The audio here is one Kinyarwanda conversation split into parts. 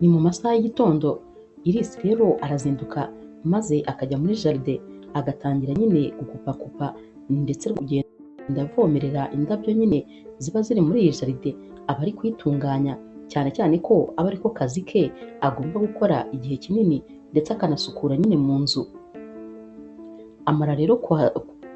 Ni mu masaha y'igitondo, Iris rero arazinduka maze akajya muri jaride agatangira nyine gukupakupa ndetse kugenda avomerera indabyo nyine ziba ziri muri iyi jaride, aba ari kuyitunganya cyane cyane ko aba ariko kazi ke agomba gukora igihe kinini ndetse akanasukura nyine mu nzu. Amara rero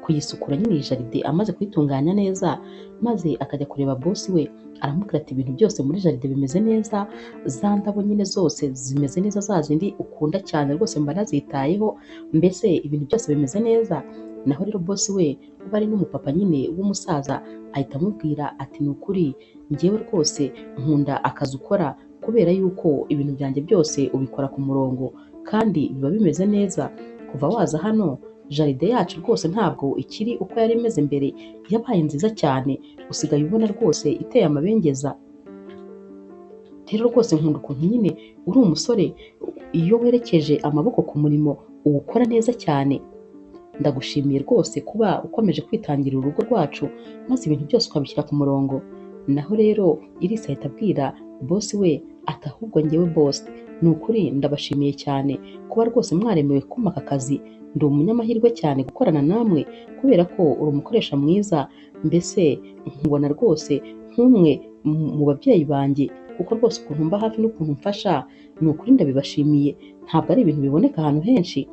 kuyisukura nyine iyi jaride amaze kuyitunganya neza, maze akajya kureba bosi we, aramubwira ati ibintu byose muri jaride bimeze neza, za ndabo nyine zose zimeze neza, za zindi ukunda cyane rwose mba nazitayeho, mbese ibintu byose bimeze neza. Naho rero bosi we uba ari n'umupapa nyine w'umusaza ahita amubwira ati ni ukuri njyewe rwose nkunda akazi ukora kubera yuko ibintu byanjye byose ubikora ku murongo kandi biba bimeze neza. Kuva waza hano jaride yacu rwose ntabwo ikiri uko yari imeze mbere, yabaye nziza cyane, usigaye ubona rwose iteye amabengeza. Rero rwose nkunda ukuntu nyine uri umusore iyo werekeje amaboko ku murimo uwukora neza cyane. Ndagushimiye rwose kuba ukomeje kwitangirira urugo rwacu maze ibintu byose ukabishyira ku murongo. Naho rero Iris ahita abwira bosi we ati ahubwo njyewe bosi, ni ukuri ndabashimiye cyane kuba rwose mwaremewe kumpa aka kazi. Ndi umunyamahirwe cyane gukorana namwe kubera ko uri umukoresha mwiza, mbese nkubona rwose nk'umwe mu babyeyi banjye, kuko rwose ukuntu mba hafi n'ukuntu mfasha ni ukuri ndabibashimiye, ntabwo ari ibintu biboneka ahantu henshi.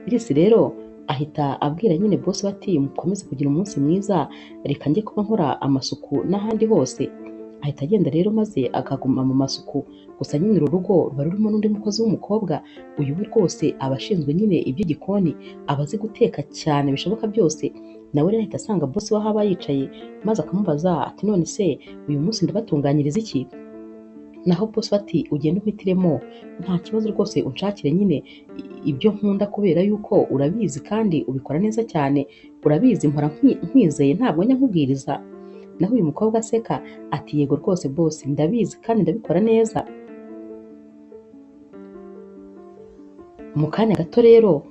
Iris rero ahita abwira nyine bosi we ati mukomeze kugira umunsi mwiza, reka njye kuba nkora amasuku n'ahandi hose. Ahita agenda rero maze akaguma mu masuku, gusa nyine uru rugo ruba rurimo n'undi mukozi w'umukobwa, uyu we rwose aba ashinzwe nyine iby'igikoni, aba azi guteka cyane bishoboka byose. Nawe rero ahita asanga bosi we aho aba yicaye maze akamubaza ati none se uyu munsi ndabatunganyiriza iki? Naho bosi we ati ugende umpitiremo, nta kibazo rwose unshakire nyine ibyo nkunda kubera yuko urabizi kandi ubikora neza cyane, urabizi mpora nkwizeye ntabwo njya nkubwiriza. Naho uyu mukobwa aseka ati yego rwose bosi ndabizi kandi ndabikora neza. Mu kanya gato rero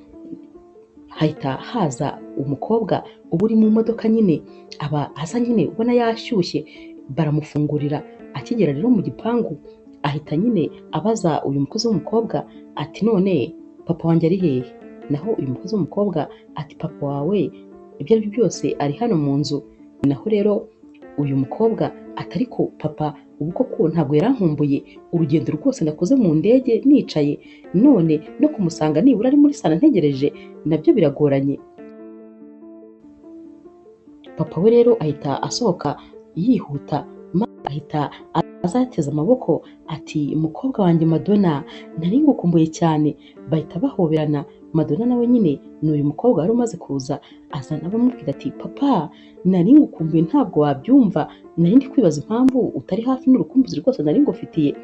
hahita haza umukobwa uba uri mu modoka nyine, aba asa nyine ubona yashyushye, baramufungurira. Akigera rero mu gipangu ahita nyine abaza uyu mukozi w'umukobwa ati none papa wanjye ari hehe? Naho uyu mukozi w'umukobwa ati papa wawe ibyo ari byo byose ari hano mu nzu. Naho rero uyu mukobwa ati ariko papa ubu koko ntabwo yarankumbuye, urugendo rwose nakoze mu ndege nicaye, none no kumusanga nibura ari muri sala ntegereje nabyo biragoranye. Papa we rero ahita asohoka yihuta, ahita azateza amaboko ati mukobwa wanjye Madonna nari ngukumbuye cyane. Bahita bahoberana. Madonna nawe nyine ni uyu mukobwa wari umaze kuza, azana abamubwira ati papa nari ngukumbuye ntabwo wabyumva, nari ndi kwibaza impamvu utari hafi n'urukumbuzi rwose nari ngufitiye.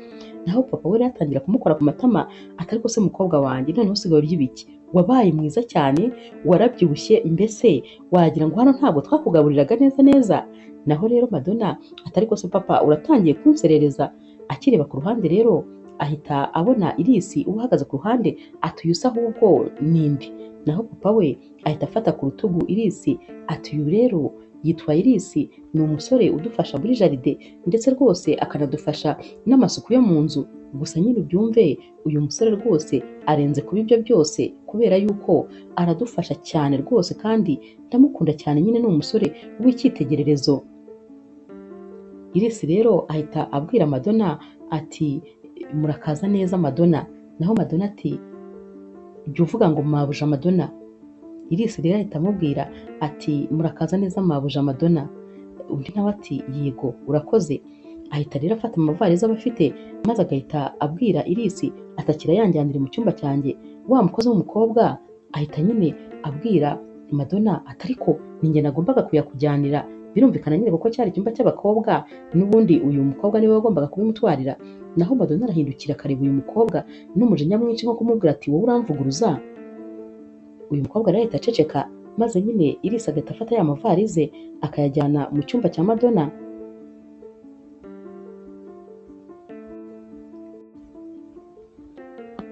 Naho papa we yatangira kumukora ku matama ati ariko se mukobwa wanjye noneho usigaye urya ibiki? Wabaye mwiza cyane, warabyibushye, mbese wagira ngo hano ntabwo twakugaburiraga neza neza. Naho rero Madonna ati ariko se papa uratangiye kunserereza. Akireba ku ruhande rero ahita abona Iris uhagaze ku ruhande ati uyu se ahubwo ninde? Naho papa we ahita afata ku rutugu Iris ati uyu rero yitwa Iris, ni umusore udufasha muri jaride ndetse rwose akanadufasha n'amasuku yo mu nzu. Gusa nyine ubyumve uyu musore rwose arenze kuba ibyo byose kubera yuko aradufasha cyane rwose kandi ndamukunda cyane, nyine ni umusore w'icyitegererezo. Iris rero ahita abwira Madonna ati murakaza neza Madonna. Naho Madonna ati jya uvuga ngo mabuja Madonna. Iris rero ahita amubwira ati murakaza neza mabuja Madonna. Undi nawe ati yego urakoze. Ahita rero afata amavarizi aba afite maze agahita abwira Iris atakira yanjyanire mu cyumba cyanjye. Wa mukozi w'umukobwa ahita nyine abwira Madonna ati ariko ninjye nagombaga kuyakujyanira. Birumvikana nyine kuko cyari icyumba cy'abakobwa, n'ubundi uyu mukobwa niwe wagombaga kubimutwarira. Naho Madonna arahindukira akareba uyu mukobwa n'umujinya mwinshi nko kumubwira ati wowe uramvuguruza. Uyu mukobwa rero ahita aceceka maze nyine Iris agahita afata ya mavarize akayajyana mu cyumba cya Madonna.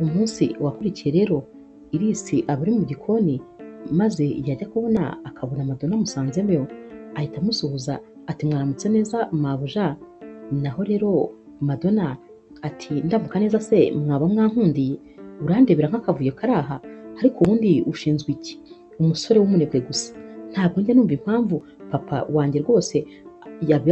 Umunsi wakurikiye rero Iris aba ari mu gikoni maze yajya kubona akabona Madonna amusanzemo, ahita amusuhuza ati mwaramutse neza mabuja. Naho rero Madonna ati ndamuka neza se mwaba mwankundiye, urandebera nk'akavuyo kari aha, ariko ubundi ushinzwe iki? Umusore w'umunebwe gusa, ntabwo njya numva impamvu papa wanjye rwose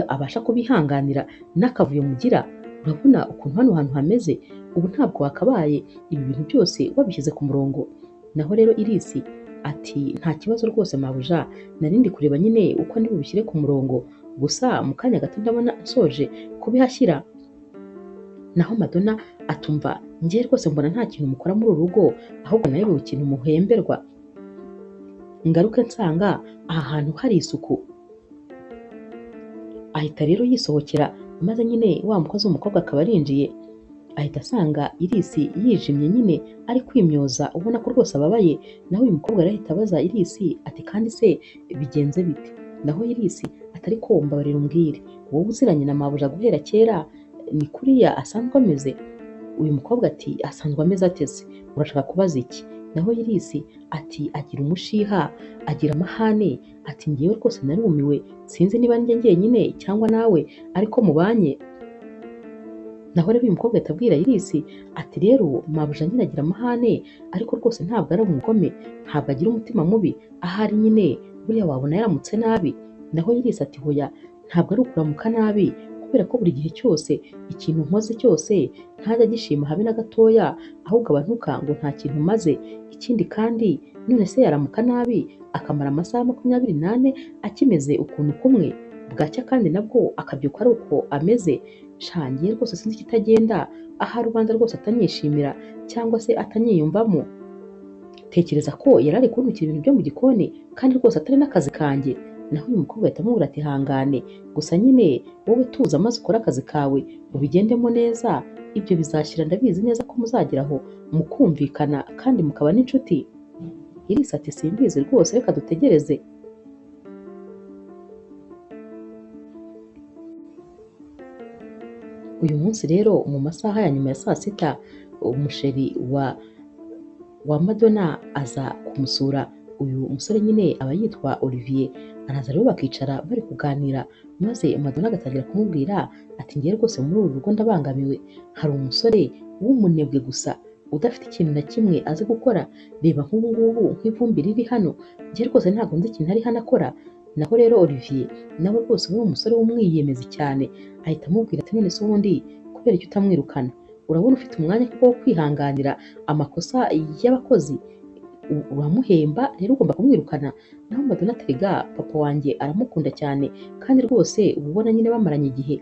abasha kubihanganira n'akavuyo mugira. Urabona ukuntu hano hantu hameze, ubu ntabwo wakabaye ibi bintu byose wabishyize ku murongo. Naho rero Irisi ati nta kibazo rwose mabuja, nari ndi kureba nyine uko ndi bubishyire ku murongo, gusa mu kanya gato ndabona nsoje kubihashyira. Naho Madonna atumva njye rwose mbona nta kintu mukora muri uru rugo, ahubwo nayobewe ikintu muhemberwa, ngaruke nsanga aha hantu hari isuku. Ahita rero yisohokera, maze nyine wa mukozi w'umukobwa akaba arinjiye, ahita asanga Irisi yijimye nyine ari kwimyoza, ubona ko rwose ababaye. Naho uyu mukobwa arahita abaza Irisi ati kandi se bigenze bite? Naho Irisi ati ariko mbabarira umbwire, wowe uziranye na mabuja guhera kera, ni kuriya asanzwe ameze? Uyu mukobwa ati asanzwe ameze ateze, urashaka kubaza iki? Naho Irisi ati agira umushiha, agira amahane, ati ngewe rwose narumiwe, sinzi niba njye njyenyine cyangwa nawe ariko mubanye. Naho rero uyu mukobwa ahita abwira Irisi ati rero mabuja nyine agira amahane, ariko rwose ntabwo ari umugome, ntabwo agira umutima mubi, ahari nyine buriya wabona yaramutse nabi. Naho Irisi ati hoya, ntabwo ari ukuramuka nabi, kubera ko buri gihe cyose ikintu nkoze cyose ntajya agishima habe na gatoya, ahubwo abantuka ngo nta kintu maze. Ikindi kandi none se yaramuka nabi akamara amasaha 24 akimeze ukuntu kumwe, bwacya kandi nabwo akabyuka ari uko ameze. Shangiye rwose sinzi ikitagenda, ahari ubanza rwose atanyishimira cyangwa se atanyiyumvamo. Tekereza ko yari ari kuntukira ibintu byo mu gikoni kandi rwose atari n'akazi kanjye. Naho uyu mukobwa ahita amubwira ati hangane, gusa nyine wowe tuza maze ukore akazi kawe ubigendemo neza, ibyo bizashyira ndabizi neza ko muzageraho mukumvikana kandi mukaba n'inshuti. Irisi ati simbizi rwose, reka dutegereze. Uyu munsi rero mu masaha ya nyuma ya saa sita, umusheri wa Madonna aza kumusura. Uyu musore nyine aba yitwa Olivier, araza rero bakicara bari kuganira, maze Madonna agatangira kumubwira ati ngiye rwose muri uru rugo ndabangamiwe, hari umusore w'umunebwe gusa udafite ikintu na kimwe azi gukora. Reba nk'ubu ngubu nk'ivumbi riri hano, ngiye rwose ntabwo nzi ikintu ari hano akora. Naho rero Olivier nawe rwose we umusore w'umwiyemezi cyane, ahita amubwira ati none se ubundi kubera icyo utamwirukana? Urabona ufite umwanya wo kwihanganira amakosa y'abakozi? Uramuhemba rero ugomba kumwirukana. Naho Madonna ati ga papa wanjye aramukunda cyane kandi rwose uba ubona nyine bamaranye igihe.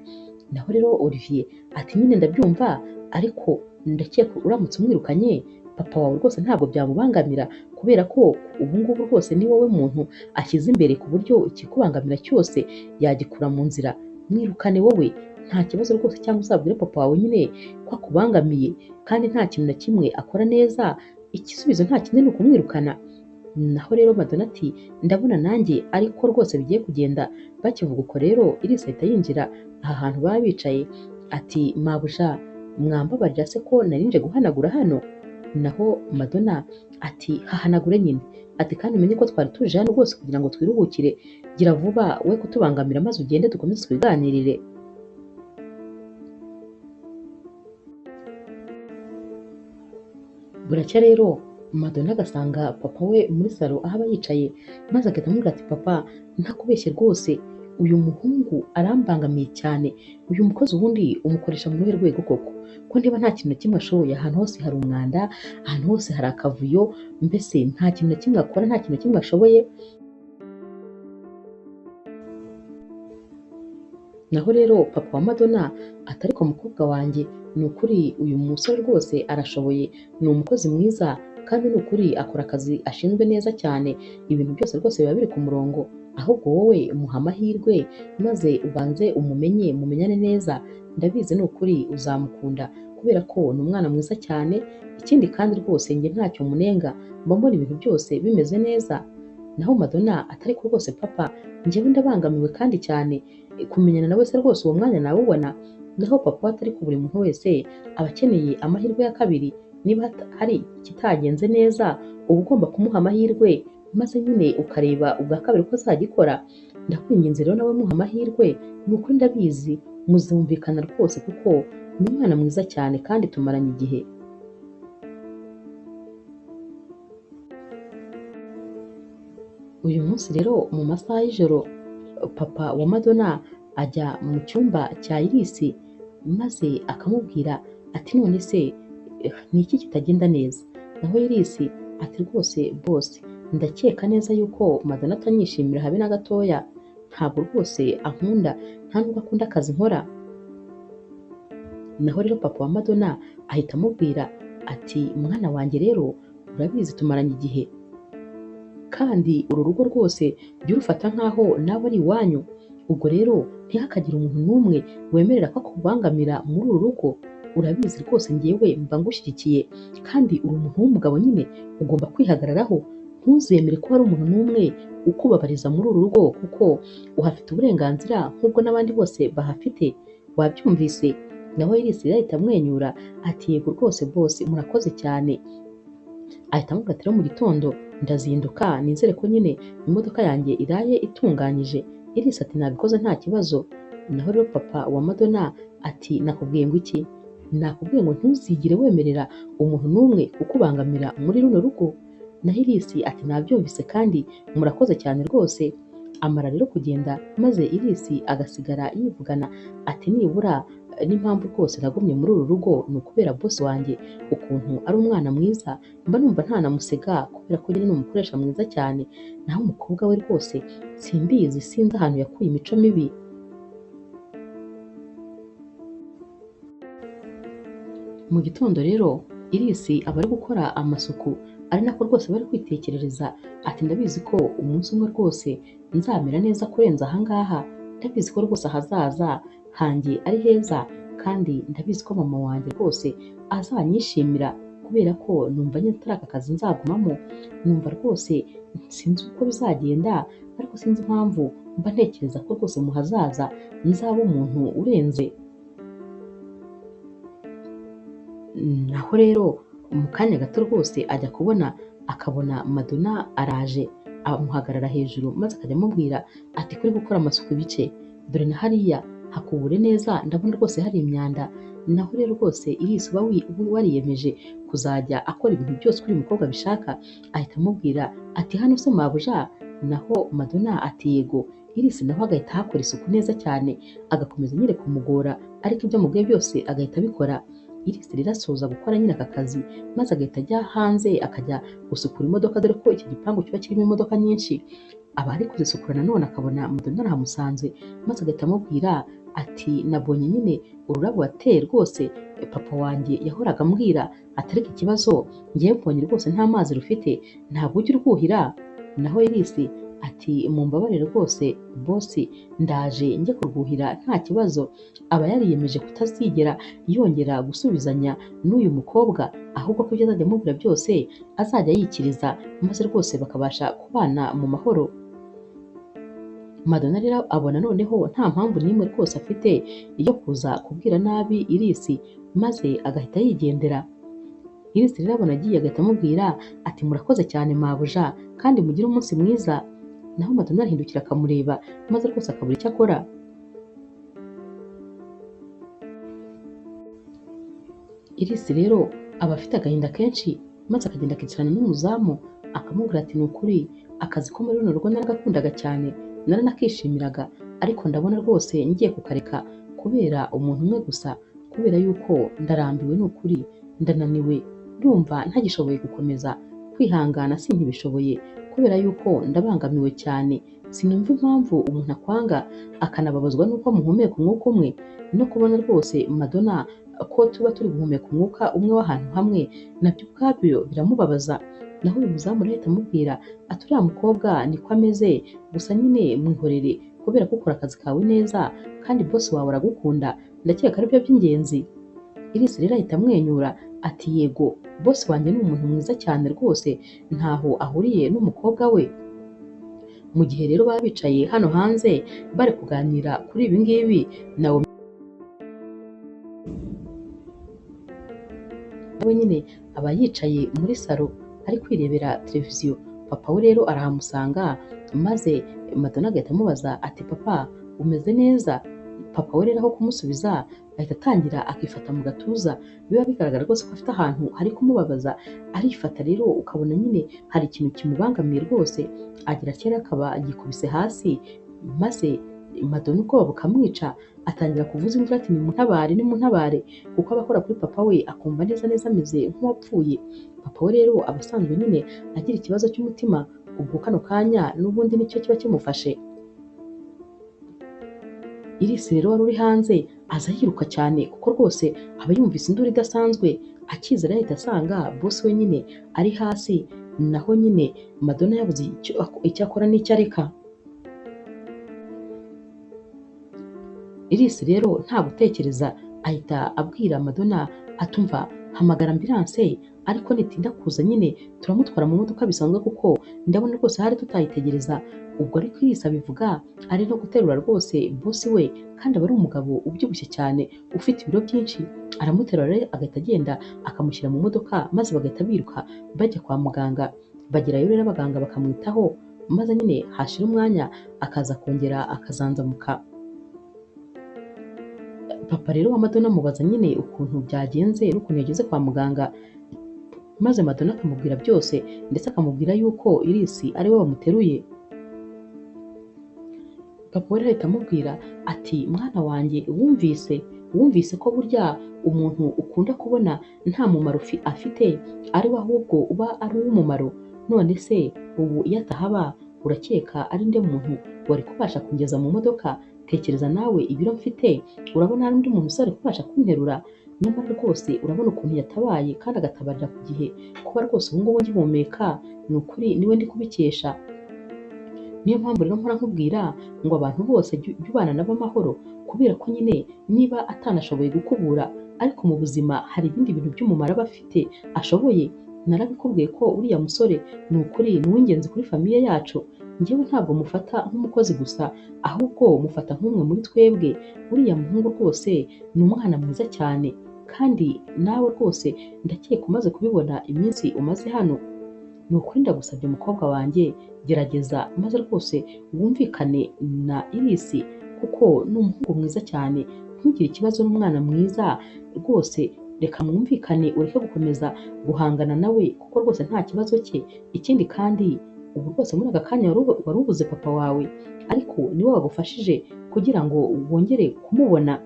Naho rero Olivier ati nyine ndabyumva, ariko ndakeka uramutse umwirukanye papa wawe rwose ntabwo byamubangamira, kubera ko ubu ngubu rwose ni wowe muntu ashyize imbere ku buryo ikikubangamira cyose yagikura mu nzira. Mwirukane wowe, nta kibazo rwose, cyangwa uzabwire papa wawe nyine ko akubangamiye kandi nta kintu na kimwe akora neza. Igisubizo nta kindi ni ukumwirukana. Naho rero Madonna ati ndabona nanjye ariko rwose bigiye kugenda. Bakivuga uko rero Irisi ahita yinjira aha hantu baba bicaye, ati mabuja mwambabarira se ko nari nje guhanagura hano? Naho Madonna ati hahanagure nyine, ati kandi umenye ko twari tuje hano rwose kugira ngo twiruhukire, gira vuba we kutubangamira maze ugende dukomeze twiganirire. Buracya rero Madonna agasanga papa we muri salo aho aba yicaye, maze agahita amubwira ati papa ntakubeshye rwose uyu muhungu arambangamiye cyane, uyu mukozi ubundi umukoresha mu ruhe rwego koko? Ko niba nta kintu na kimwe ashoboye, ahantu hose hari umwanda, ahantu hose hari akavuyo, mbese nta kintu na kimwe akora, nta kintu na kimwe ashoboye. Naho rero papa wa Madonna ati ariko mukobwa wanjye, ni ukuri uyu musore rwose arashoboye, ni umukozi mwiza kandi ni ukuri akora akazi ashinzwe neza cyane, ibintu byose rwose biba biri ku murongo, ahubwo wowe muha amahirwe maze ubanze mumenyane neza, ndabizi ni ukuri uzamukunda kubera ko ni umwana mwiza cyane. Ikindi kandi rwose njye ntacyo munenga, mba mbona ibintu byose bimeze neza. Naho Madonna atari ko rwose papa njyewe ndabangamiwe kandi cyane, kumenyana nawe se rwose uwo mwanya nawubona? Naho papa atari ko buri muntu wese aba akeneye amahirwe ya kabiri, niba hari ikitagenze neza uba ugomba kumuha amahirwe, maze nyine ukareba ubwa kabiri ko azagikora. Ndakwinginze rero nawe muha amahirwe, ni ukuri ndabizi muzumvikana rwose kuko ni umwana mwiza cyane kandi tumaranye igihe. Uyu munsi rero mu masaha y'ijoro papa wa Madonna ajya mu cyumba cya Iris maze akamubwira ati none se ni iki kitagenda neza? Naho Iris ati rwose boss, ndakeka neza yuko Madonna atanyishimira habe na gatoya, ntabwo rwose ankunda, nta nubwo akunda akazi nkora. Naho rero papa wa Madonna ahita amubwira ati mwana wanjye rero urabizi tumaranye igihe, kandi uru rugo rwose jya urufata nk'aho nawe ari iwanyu, ubwo rero ntihakagire umuntu n'umwe wemerera ko akubangamira muri uru rugo. Urabizi rwose njyewe mba ngushyigikiye, kandi uri umuntu w'umugabo nyine ugomba kwihagararaho, ntuzemere ko hari umuntu n'umwe ukubabariza muri uru rugo, kuko uhafite uburenganzira nk'ubwo n'abandi bose bahafite. Wabyumvise? Naho Iris ahita amwenyura ati yego rwose boss, murakoze cyane. Ahita amubwira ati rero mu gitondo ndazinduka nizere ko nyine imodoka yanjye iraye itunganyije. Iris ati nabikoze nta kibazo. Naho rero papa wa Madonna ati nakubwiye ngo iki? Nakubwiye ngo ntuzigire wemerera umuntu n'umwe kukubangamira muri runo rugo. Naho Iris ati nabyumvise kandi murakoze cyane rwose. Amara rero kugenda maze Iris agasigara yivugana ati nibura n'impamvu rwose nagumye muri uru rugo ni ukubera boss wanjye ukuntu ari umwana mwiza, mba numva ntanamusega kubera ko nyine ni umukoresha mwiza cyane. Naho umukobwa we rwose simbizi, sinzi ahantu yakuye imico mibi. Mu gitondo rero Iris aba ari gukora amasuku, ari nako rwose bari kwitekerereza ati ndabizi ko umunsi umwe rwose nzamera neza kurenza ahangaha, ndabizi ko rwose ahazaza hanjye ari heza, kandi ndabizi ko mama wanjye rwose azanyishimira kubera ko numva nyine atari aka kazi nzagumamo. Numva rwose sinzi uko bizagenda, ariko sinzi impamvu mba ntekereza ko rwose mu hazaza nzaba umuntu urenze. Naho rero mu kanya gato rwose ajya kubona akabona Madonna araje amuhagarara hejuru maze akajya amubwira ati kuri gukora amasuku ibice, dore na hariya hakubure neza, ndabona rwose hari imyanda. Naho rero rwose Iris uba wariyemeje kuzajya akora ibintu byose uko uyu mukobwa abishaka, ahita amubwira ati hano se mabuja? Naho Madonna ati yego. Iris naho agahita ahakora isuku neza cyane, agakomeza nyine kumugora, ariko ibyo amubwiye byose agahita abikora. Iris rero asoza gukora nyine aka kazi maze agahita ajya hanze akajya gusukura imodoka, dore ko iki gipangu kiba kirimo imodoka nyinshi. Aba ari kuzisukura nanone akabona Madonna arahamusanze maze agahita amubwira ati nabonye nyine ururabo wateye rwose papa wanjye yahoraga ambwira ati ariko ikibazo ngewe mbonye rwose nta mazi rufite, ntabwo ujya urwuhira. Naho Iris ati mumbabarire rwose boss, ndaje njye kurwuhira nta kibazo. Aba yariyemeje kutazigera yongera gusubizanya n'uyu mukobwa, ahubwo ko ibyo azajya amubwira byose azajya yikiriza, maze rwose bakabasha kubana mu mahoro. Madonna rero abona noneho nta mpamvu n'imwe rwose afite yo kuza kubwira nabi Iris, maze agahita yigendera. Iris rero abona agiye agahita amubwira ati murakoze cyane mabuja, kandi mugire umunsi mwiza. Naho Madonna arahindukira akamureba maze rwose akabura icyo akora. Iris rero aba afite agahinda kenshi maze akagenda akicarana n'umuzamu akamubwira ati ni ukuri akazi ko muri runo rugo naragakundaga cyane, naranakishimiraga, ariko ndabona rwose ngiye kukareka kubera umuntu umwe gusa, kubera yuko ndarambiwe, ni ukuri ndananiwe, ndumva ntagishoboye gukomeza kwihangana, sinkibishoboye kubera yuko ndabangamiwe cyane. Sinumva impamvu umuntu akwanga akanababazwa n'uko muhumeka umwuka umwe, no kubona rwose Madonna ko tuba turi guhumeka umwuka umwe w'ahantu hamwe nabyo ubwabyo biramubabaza. Naho uyu muzamu ahita amubwira ati uriya mukobwa niko ameze, gusa nyine mwihorere kubera ko ukora akazi kawe neza kandi boss wawe aragukunda, ndakeka ari byo by'ingenzi. Iris rero ahita amwenyura ati yego boss wanjye ni umuntu mwiza cyane rwose, ntaho ahuriye n'umukobwa we. Mu gihe rero baba bicaye hano hanze bari kuganira kuri ibi ngibi, nawe nyine aba yicaye muri salo ari kwirebera televiziyo. Papa we rero arahamusanga maze Madonna agahita amubaza ati papa umeze neza? Papa we rero aho kumusubiza ahita atangira akifata mu gatuza, biba bigaragara rwose ko afite ahantu hari kumubabaza, arifata rero ukabona nyine hari ikintu kimubangamiye rwose, agira kera akaba yikubise hasi, maze Madonna ubwoba bukamwica, atangira kuvuza induru ati nimuntabare nimuntabare, kuko aba akora kuri papa we akumva neza neza ameze nk'uwapfuye. Papa we rero aba asanzwe nyine agira ikibazo cy'umutima, ubwo kano kanya n'ubundi nicyo kiba kimufashe. Iris rero wari uri hanze aza yiruka cyane kuko rwose aba yumvise induru idasanzwe, akizera yahita asanga boss we nyine ari hasi, naho nyine Madonna yabuze icyo akora n'icyo areka. Iris rero nta gutekereza ahita abwira Madonna atumva hamagara ambulance, ariko nitinda kuza nyine turamutwara mu modoka bisanzwe kuko ndabona rwose hari tutayitegereza. Ubwo ariko Iris abivuga ari no guterura rwose boss we, kandi aba ari umugabo ubyibushye cyane ufite ibiro byinshi, aramuterura rero agahita agenda akamushyira mu modoka, maze bagahita biruka bajya kwa muganga. Bagerayo rero abaganga bakamwitaho, maze nyine hashira umwanya akaza kongera akazanzamuka. Papa rero wa Madonna amubaza nyine ukuntu byagenze n'ukuntu yageze kwa muganga, maze Madonna akamubwira byose ndetse akamubwira yuko Iris ari we wamuteruye. Papa we ahita amubwira ati mwana wanjye wumvise ko burya umuntu ukunda kubona nta mumaro afite ari we ahubwo uba ari uw'umumaro, none se ubu iyo atahaba urakeka ari nde muntu wari kubasha kungeza mu modoka? Tekereza nawe ibiro mfite, urabona hari undi muntu usari kubasha kunterura? Nyamara rwose urabona ukuntu yatabaye kandi agatabarira ku gihe, kuba rwose ubu ngubu ngihumeka ni ukuri niwe ndi kubikesha. Niyo mpamvu rero mpora nkubwira ngo abantu bose jya ubana nabo amahoro, kubera ko nyine niba atanashoboye gukubura, ariko mu buzima hari ibindi bintu by'umumaro aba afite ashoboye. Narabikubwiye ko uriya musore ni ukuri ni uw'ingenzi kuri famiye yacu. Njyewe ntabwo mufata nk'umukozi gusa, ahubwo mufata nk'umwe muri twebwe. Uriya muhungu rwose ni umwana mwiza cyane, kandi nawe rwose ndakeka umaze kubibona iminsi umaze hano. Ni ukuri ndagusabye mukobwa wanjye, gerageza maze rwose wumvikane na Iris kuko ni umuhungu mwiza cyane, ntugire ikibazo n'umwana mwiza rwose, reka mwumvikane ureke gukomeza guhangana nawe kuko rwose nta kibazo cye. Ikindi kandi ubu rwose muri aka kanya wari ubuze papa wawe, ariko niwe wagufashije kugira ngo wongere kumubona.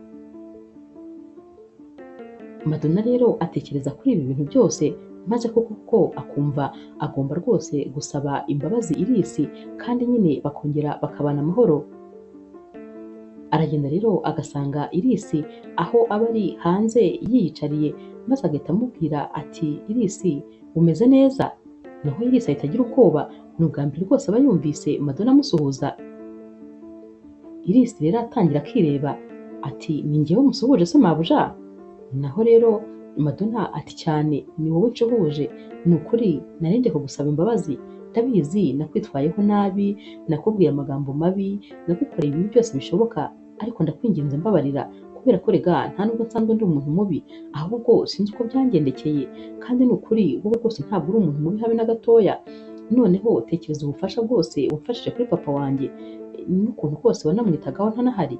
Madonna rero atekereza kuri ibi bintu byose, maze koko akumva agomba rwose gusaba imbabazi Iris, kandi nyine bakongera bakabana amahoro. Aragenda rero agasanga Iris aho aba ari hanze yiyicariye, maze agahita amubwira ati Iris umeze neza? Naho Iris ahita agira ubwoba, ni ubwa mbere rwose aba yumvise Madonna amusuhuza. Iris rero atangira akireba ati ni njyewe musuhuje se mabuja? Naho rero Madonna ati cyane ni wowe nshuhuje, ni ukuri narinde kugusaba imbabazi, ndabizi nakwitwayeho nabi, nakubwiye amagambo mabi, nagukoreye ibi byose bishoboka, ariko ndakwinginze mbabarira, kubera ko rega nta nubwo nsanzwe ndi umuntu mubi, ahubwo sinzi uko byangendekeye, kandi ni ukuri wowe rwose ntabwo uri umuntu mubi habe na gatoya. Noneho tekereza ubufasha bwose wamfashije kuri papa wanjye, n'ukuntu rwose wanamwitagaho ntanahari.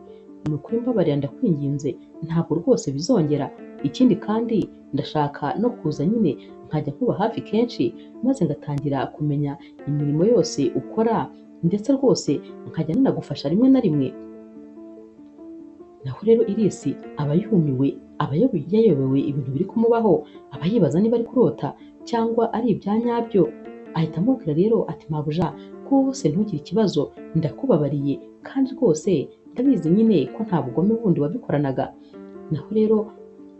Ni ukuri mbabarira ndakwinginze, ntabwo rwose bizongera. Ikindi kandi ndashaka no kuza nyine nkajya kuba hafi kenshi, maze ngatangira kumenya imirimo yose ukora, ndetse rwose nkajya nanagufasha rimwe na rimwe. Naho rero Iris aba yumiwe, aba yayobewe ibintu biri kumubaho, aba yibaza niba ari kurota cyangwa ari ibya nyabyo. Ahita amubwira rero ati mabuja rwose ntugire ikibazo, ndakubabariye, kandi rwose ndabizi nyine ko nta bugome bundi wabikoranaga. Naho rero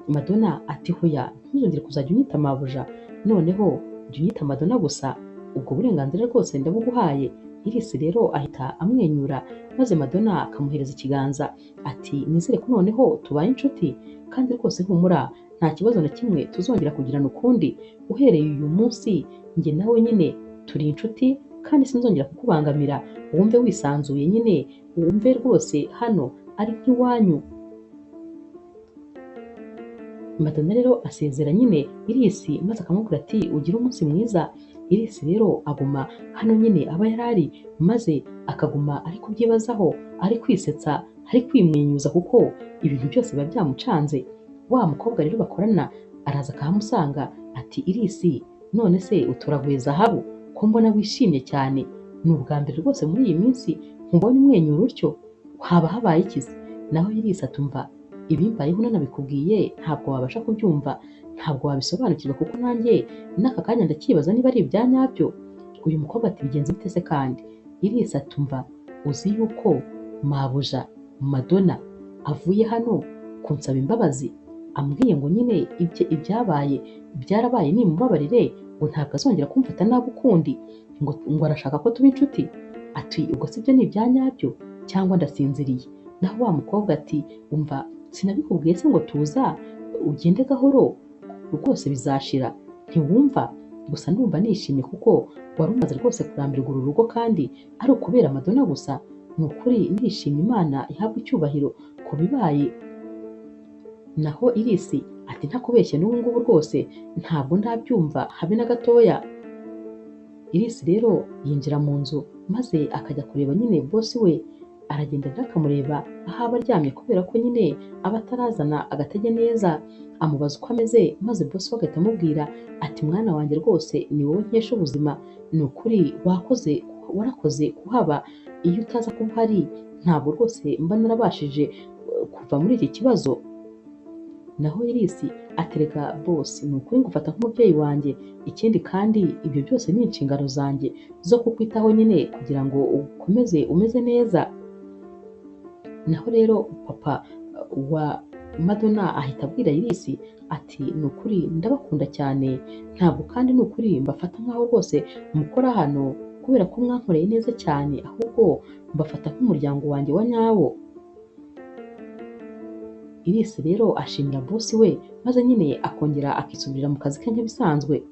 Madonna ati hoya ntuzongere kuzajya unyita mabuja, noneho jya unyita Madonna gusa, ubwo burenganzira rwose ndabuguhaye. Iris rero ahita amwenyura, maze Madonna akamuhereza ikiganza ati nizere ko noneho tubaye inshuti, kandi rwose humura nta kibazo na kimwe tuzongera kugirana ukundi. Uhereye uyu munsi njye nawe nyine turi inshuti, kandi sinzongera kukubangamira, wumve wisanzuye nyine, wumve rwose hano ari nk'iwanyu. Madonna rero asezera nyine Iris, maze akamubwira ati ugire umunsi mwiza. Iris rero aguma hano nyine aba yarari, maze akaguma ari kubyibazaho, ari kwisetsa, ari kwimwenyuza kuko ibintu byose biba byamucanze. Wa mukobwa rero bakorana araza akahamusanga ati Irisi, none se utoraguye zahabu ko mbona wishimye cyane, ni ubwa mbere rwose muri iyi minsi nkubonye umwenyura utyo, haba habaye iki se? Naho Irisi atumva ibimbayeho nanabikubwiye ntabwo wabasha kubyumva, ntabwo wabisobanukirwa kuko nanjye n'aka kanya ndakibaza niba ari ibya nyabyo. Uyu mukobwa ati bigenze bite se kandi? Irisi atumva uzi yuko mabuja Madonna avuye hano kunsaba imbabazi, ambwiye ngo nyine ibyabaye byarabaye nimubabarire, ngo ntabwo azongera kumfata nabi ukundi, ngo arashaka ko tuba inshuti. Ati ubwo sibyo ni ibya nyabyo cyangwa ndasinziriye? Naho wa mukobwa ati umva, sinabikubwiye se ngo tuza ugende gahoro rwose bizashira, ntiwumva? Gusa ndumva nishimye kuko wari umaze rwose kurambirwa uru rugo kandi ari ukubera Madonna gusa. Ni ukuri ndishimye, Imana ihabwa icyubahiro ku bibaye. Naho Irisi ati ntakubeshye n'ubu ngubu rwose ntabwo ndabyumva habe na gatoya. Irisi rero yinjira mu nzu maze akajya kureba nyine bosi we, aragenda akamureba aho aba aryamye kubera ko nyine aba atarazana agatege neza. Amubaza uko ameze maze bosi we agahita amubwira ati mwana wanjye rwose ni wowe nkesha ubuzima, ni ukuri warakoze kuhaba, iyo utaza kuba uhari ntabwo rwose mba narabashije kuva muri iki kibazo. Naho Irisi atereka bosi, ni ukuri ngufata nk'umubyeyi wanjye, ikindi kandi ibyo byose ni inshingano zanjye zo kukwitaho nyine kugira ngo ukomeze umeze neza. Naho rero papa wa Madonna ahita abwira Irisi ati ni ukuri ndabakunda cyane, ntabwo kandi ni ukuri mbafata nk'aho rwose mukora hano kubera ko mwankoreye neza cyane, ahubwo mbafata nk'umuryango wanjye wa nyawo. Irisi rero ashimira bosi we maze nyine akongera akisubirira mu kazi ke nk'ibisanzwe.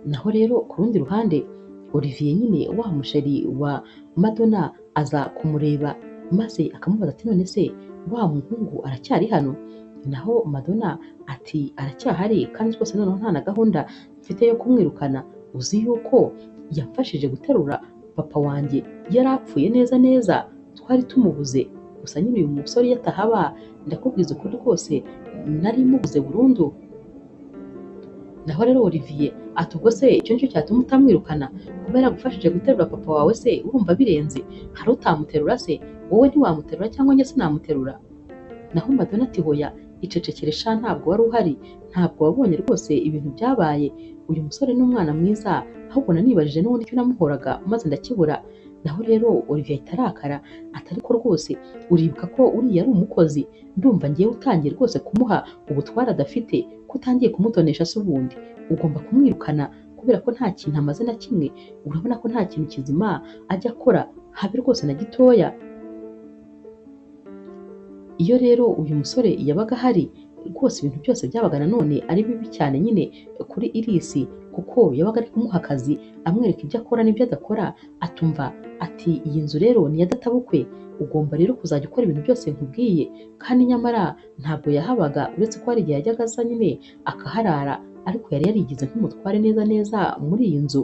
Naho rero ku rundi ruhande Olivier nyine wa musheri wa Madonna aza kumureba maze akamubaza ati none se wa muhungu aracyari hano? Naho Madonna ati aracyahari kandi rwose noneho nta na gahunda mfite yo kumwirukana, uzi yuko yamfashije guterura papa wanjye yari apfuye neza neza, twari tumubuze. Gusa nyine uyu musore iyo atahaba ndakubwiza ukuri rwose nari mubuze burundu. Naho rero Olivier ati ubwo se icyo nicyo cyatuma utamwirukana, kuba yaragufashije guterura papa wawe se urumva birenze? Hari utamuterura se? Wowe ntiwamuterura cyangwa njye sinamuterura? Naho Madonna ati hoya icecekere sha, ntabwo wari uhari, ntabwo wabonye rwose ibintu byabaye. Uyu musore ni umwana mwiza, ahubwo nanibajije n'ubundi icyo namuhoraga maze ndakibura. Naho rero Olivier ahita arakara ati ariko rwose uribuka ko uriya ari umukozi, ndumva ngiye utangiye rwose kumuha ubutware adafite, ko utangiye kumutonesha se ubundi ugomba kumwirukana kubera ko nta kintu amaze na kimwe, urabona ko nta kintu kizima ajya akora habe rwose na gitoya. Iyo rero uyu musore yabaga ahari rwose ibintu byose byabaga nanone ari bibi cyane nyine kuri Irisi, kuko yabaga ari kumuha akazi amwereka ibyo akora n'ibyo adakora. Atumva ati iyi nzu rero ni iya databukwe, ugomba rero kuzajya ukora ibintu byose nkubwiye. Kandi nyamara ntabwo yahabaga, uretse ko hari igihe yajyaga aza nyine akaharara, ariko yari yarigize nk'umutware neza neza muri iyi nzu.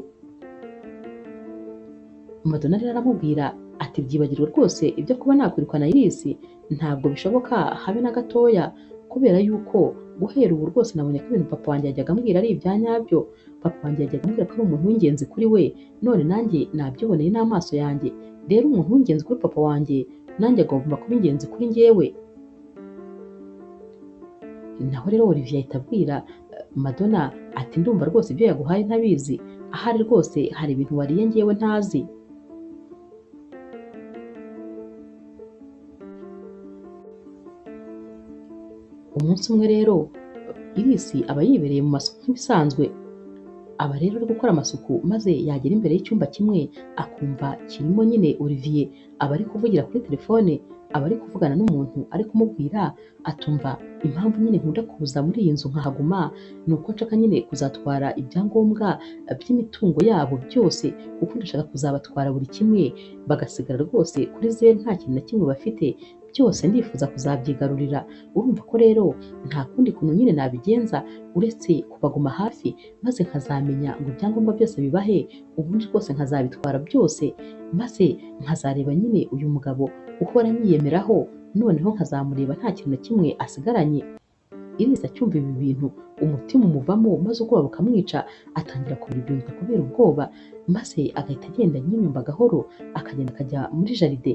Madonna rero aramubwira ati byibagirwe rwose ibyo kuba nakwirukana Irisi, ntabwo bishoboka habe na gatoya, kubera yuko guhera ubu rwose nabonye ko ibintu papa wanjye yajyaga ambwira ari ibya nyabyo. Papa wanjye yajyaga ambwira ko ari umuntu w'ingenzi kuri we, none nanjye nabyiboneye n'amaso yanjye. Rero umuntu w'ingenzi kuri papa wanjye nanjye agomba kuba ingenzi kuri njyewe. Naho rero Olivier ahita abwira Madonna ati ndumva rwose ibyo yaguhaye ntabizi, ahari rwose hari ibintu wariye njyewe ntazi. Umunsi umwe rero Irisi aba yibereye mu masuku nk'ibisanzwe, aba rero ari gukora amasuku maze yagera imbere y'icyumba kimwe akumva kirimo nyine Olivier aba ari kuvugira kuri telefone, aba ari kuvugana n'umuntu ari kumubwira. Atumva impamvu nyine nkunda kuza muri iyi nzu nkahaguma ni uko nshaka nyine kuzatwara ibyangombwa by'imitungo yabo byose, kuko ndashaka kuzabatwara buri kimwe bagasigara rwose kuri zeru nta kintu na kimwe bafite, byose ndifuza kuzabyigarurira. Urumva ko rero nta kundi kuntu nyine nabigenza uretse kubaguma hafi, maze nkazamenya ngo ibyangombwa byose bibahe, ubundi rwose nkazabitwara byose, maze nkazareba nyine uyu mugabo uhora anyiyemeraho, noneho nkazamureba nta kintu na kimwe asigaranye. Iris acyumva ibi bintu umutima umuvamo maze ubwoba bukamwica, atangira kubiryoza kubera ubwoba, maze agahita agenda nyonyomba gahoro akagenda akajya muri jaride,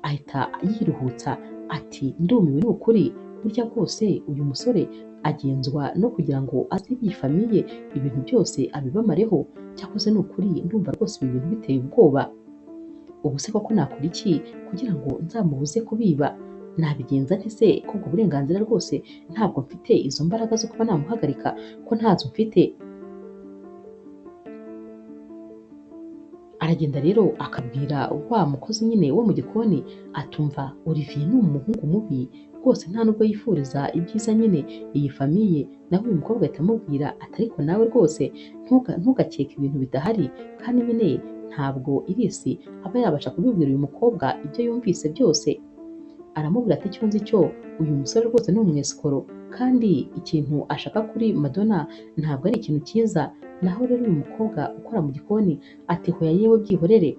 ahita yiruhutsa ati ndumiwe ni ukuri, burya bwose uyu musore agenzwa no kugira ngo aze iyi famiye ibintu byose abibamareho, cyakoze ni ukuri ndumva rwose ibi bintu biteye ubwoba. Ubu se koko nakora iki kugira ngo nzamubuze kubiba? Nabigenza nte se ko ubwo burenganzira rwose ntabwo mfite izo mbaraga zo kuba namuhagarika ko ntazo mfite? Aragenda rero akabwira wa mukozi nyine wo mu gikoni atumva Olivier ni umuhungu mubi rwose, nta nubwo yifuriza ibyiza nyine iyi famiye. Naho uyu mukobwa ahita amubwira ati ariko nawe rwose ntugakeke ibintu bidahari, kandi nyine ntabwo Iris aba yabasha kubibwira uyu mukobwa ibyo yumvise byose. Aramubwira ati icyo nzi cyo uyu musore rwose ni umwesikoro, kandi ikintu ashaka kuri Madonna ntabwo ari ikintu cyiza. Naho rero uyu mukobwa ukora mu gikoni ati hoya yewe byihorere,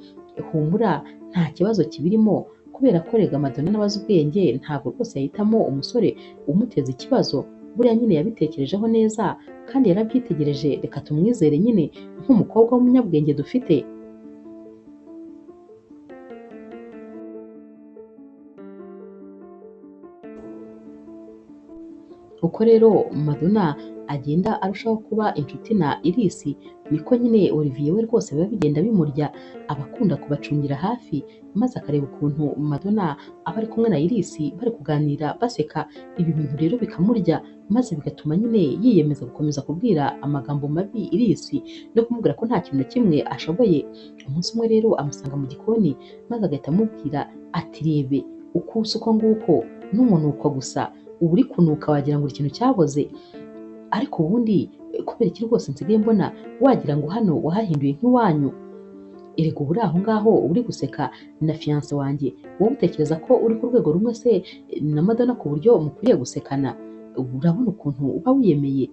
humura nta kibazo kibirimo, kubera ko rega Madonna n'abazi ubwenge ntabwo rwose yahitamo umusore umuteza ikibazo, buriya nyine yabitekerejeho neza kandi yarabyitegereje, reka tumwizere nyine nk'umukobwa w'umunyabwenge dufite. Uko rero Madonna agenda arushaho kuba inshuti na Iris, niko nyine Olivier we rwose biba bigenda bimurya, aba akunda kubacungira hafi, maze akareba ukuntu Madonna aba ari kumwe na Iris bari kuganira baseka. Ibi bintu rero bikamurya, maze bigatuma nyine yiyemeza gukomeza kubwira amagambo mabi Iris no kumubwira ko nta kintu na kimwe ashoboye. Umunsi umwe rero amusanga mu gikoni, maze agahita amubwira ati rebe uko usa uko nguko n'umunuko gusa, uba uri kunuka wagira ngo ikintu cyaboze, ariko ubundi kubera iki rwose nsigaye mbona wagira ngo hano wahahinduye nk'iwanyu? Erega uba uri aho ngaho uri guseka na fiance wanjye, wowe utekereza ko uri ku rwego rumwe se na Madonna ku buryo mukwiriye gusekana? Urabona ukuntu uba wiyemeye.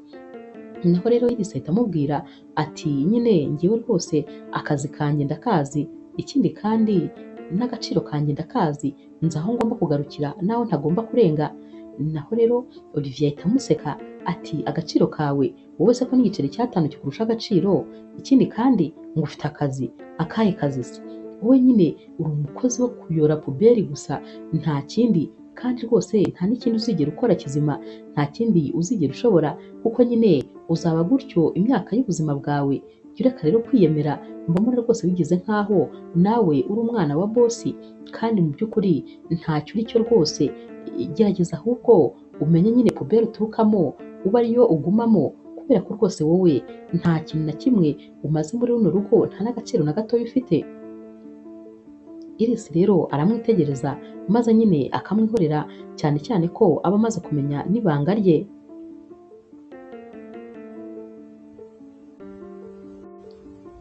Naho rero Iris ahita amubwira ati nyine ngewe rwose akazi kanjye ndakazi, ikindi kandi n'agaciro kanjye ndakazi, nzi aho ngomba kugarukira n'aho ntagomba kurenga. Naho rero Olivier ahita amuseka ati agaciro kawe wowe se ko n'igiceri cy'atanu kikurusha agaciro, ikindi kandi ngo ufite akazi. Akahe kazi se? Wowe nyine uri umukozi wo kuyora puberi gusa, nta kindi, kandi rwose nta n'ikindi uzigera ukora kizima, nta kindi uzigera ushobora, kuko nyine uzaba gutyo imyaka y'ubuzima bwawe. Jya ureka rero kwiyemera, mbona rwose wigize nkaho nawe uri umwana wa bosi, kandi mu by'ukuri ntacyo uri cyo rwose. Gerageza ahubwo umenye nyine puberi uturukamo uba ariyo ugumamo, kubera ko rwose wowe nta kintu na kimwe umaze muri runo rugo, nta n'agaciro na gatoya ufite. Iris rero aramwitegereza maze nyine akamwihorera, cyane cyane ko aba amaze kumenya n'ibanga rye.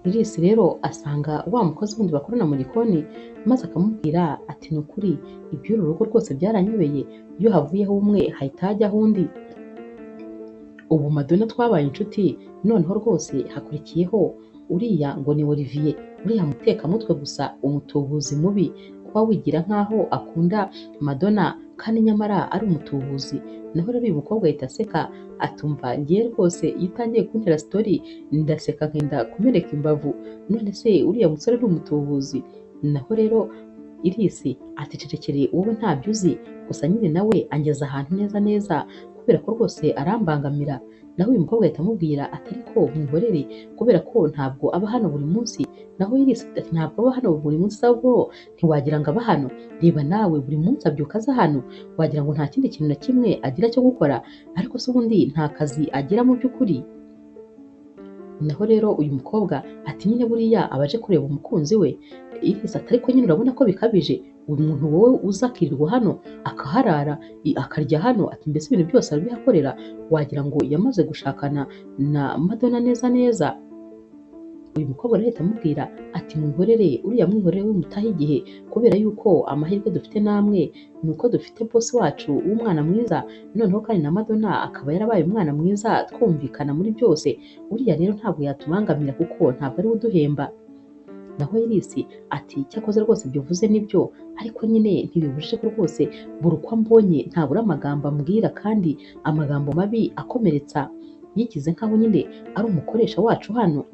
Iris rero asanga wa mukozi wundi bakorana mu gikoni, maze akamubwira ati ni ukuri iby'uru rugo rwose byaranyobeye, iyo havuyeho umwe hahita hajyaho undi. Ubu Madonna twabaye inshuti, noneho rwose hakurikiyeho uriya ngo ni Olivier, uriya mutekamutwe gusa, umutubuzi mubi, kuba wigira nkaho akunda Madonna kandi nyamara ari umutubuzi. Naho rero uyu mukobwa ahita aseka atumva ngiye rwose iyo utangiye kuntera story ndaseka nkenda kumereka imbavu, none se uriya musore ni umutubuzi? Naho rero Iris ati cecekere wowe ntabyo uzi, gusa nyine nawe angeza ahantu neza neza kubera ko rwose arambangamira. Naho uyu mukobwa ahita amubwira ati ariko mwihorere kubera ko ntabwo aba hano buri munsi. Naho Iris ati ntabwo aba hano buri munsi, ahubwo ntiwagira ngo aba hano, reba nawe buri munsi abyuka aza hano, wagira ngo nta kindi kintu na kimwe agira cyo gukora, ariko se ubundi nta kazi agira mu by'ukuri? naho rero uyu mukobwa ati nyine buriya abaje kureba umukunzi we. Iris ati ariko nyine urabona ko bikabije, uyu muntu wowe uza akirirwa hano akaharara akarya hano, ati mbese ibintu byose arabihakorera, wagira ngo yamaze gushakana na Madonna neza neza. Uyu mukobwa rero ahita amubwira ati mwihorere, uriya mwihorere we mutahe igihe, kubera yuko amahirwe dufite namwe ni uko dufite boss wacu w'umwana mwiza, noneho kandi na Madonna akaba yarabaye umwana mwiza twumvikana muri byose, uriya rero ntabwo yatubangamira kuko ntabwo ari we uduhemba. Naho Iris ati cyakoze rwose ibyo uvuze nibyo, ariko nyine ntibibujije ko rwose buri uko ambonye ntabura amagambo ambwira kandi amagambo mabi akomeretsa, yigize nkaho nyine ari umukoresha wacu hano.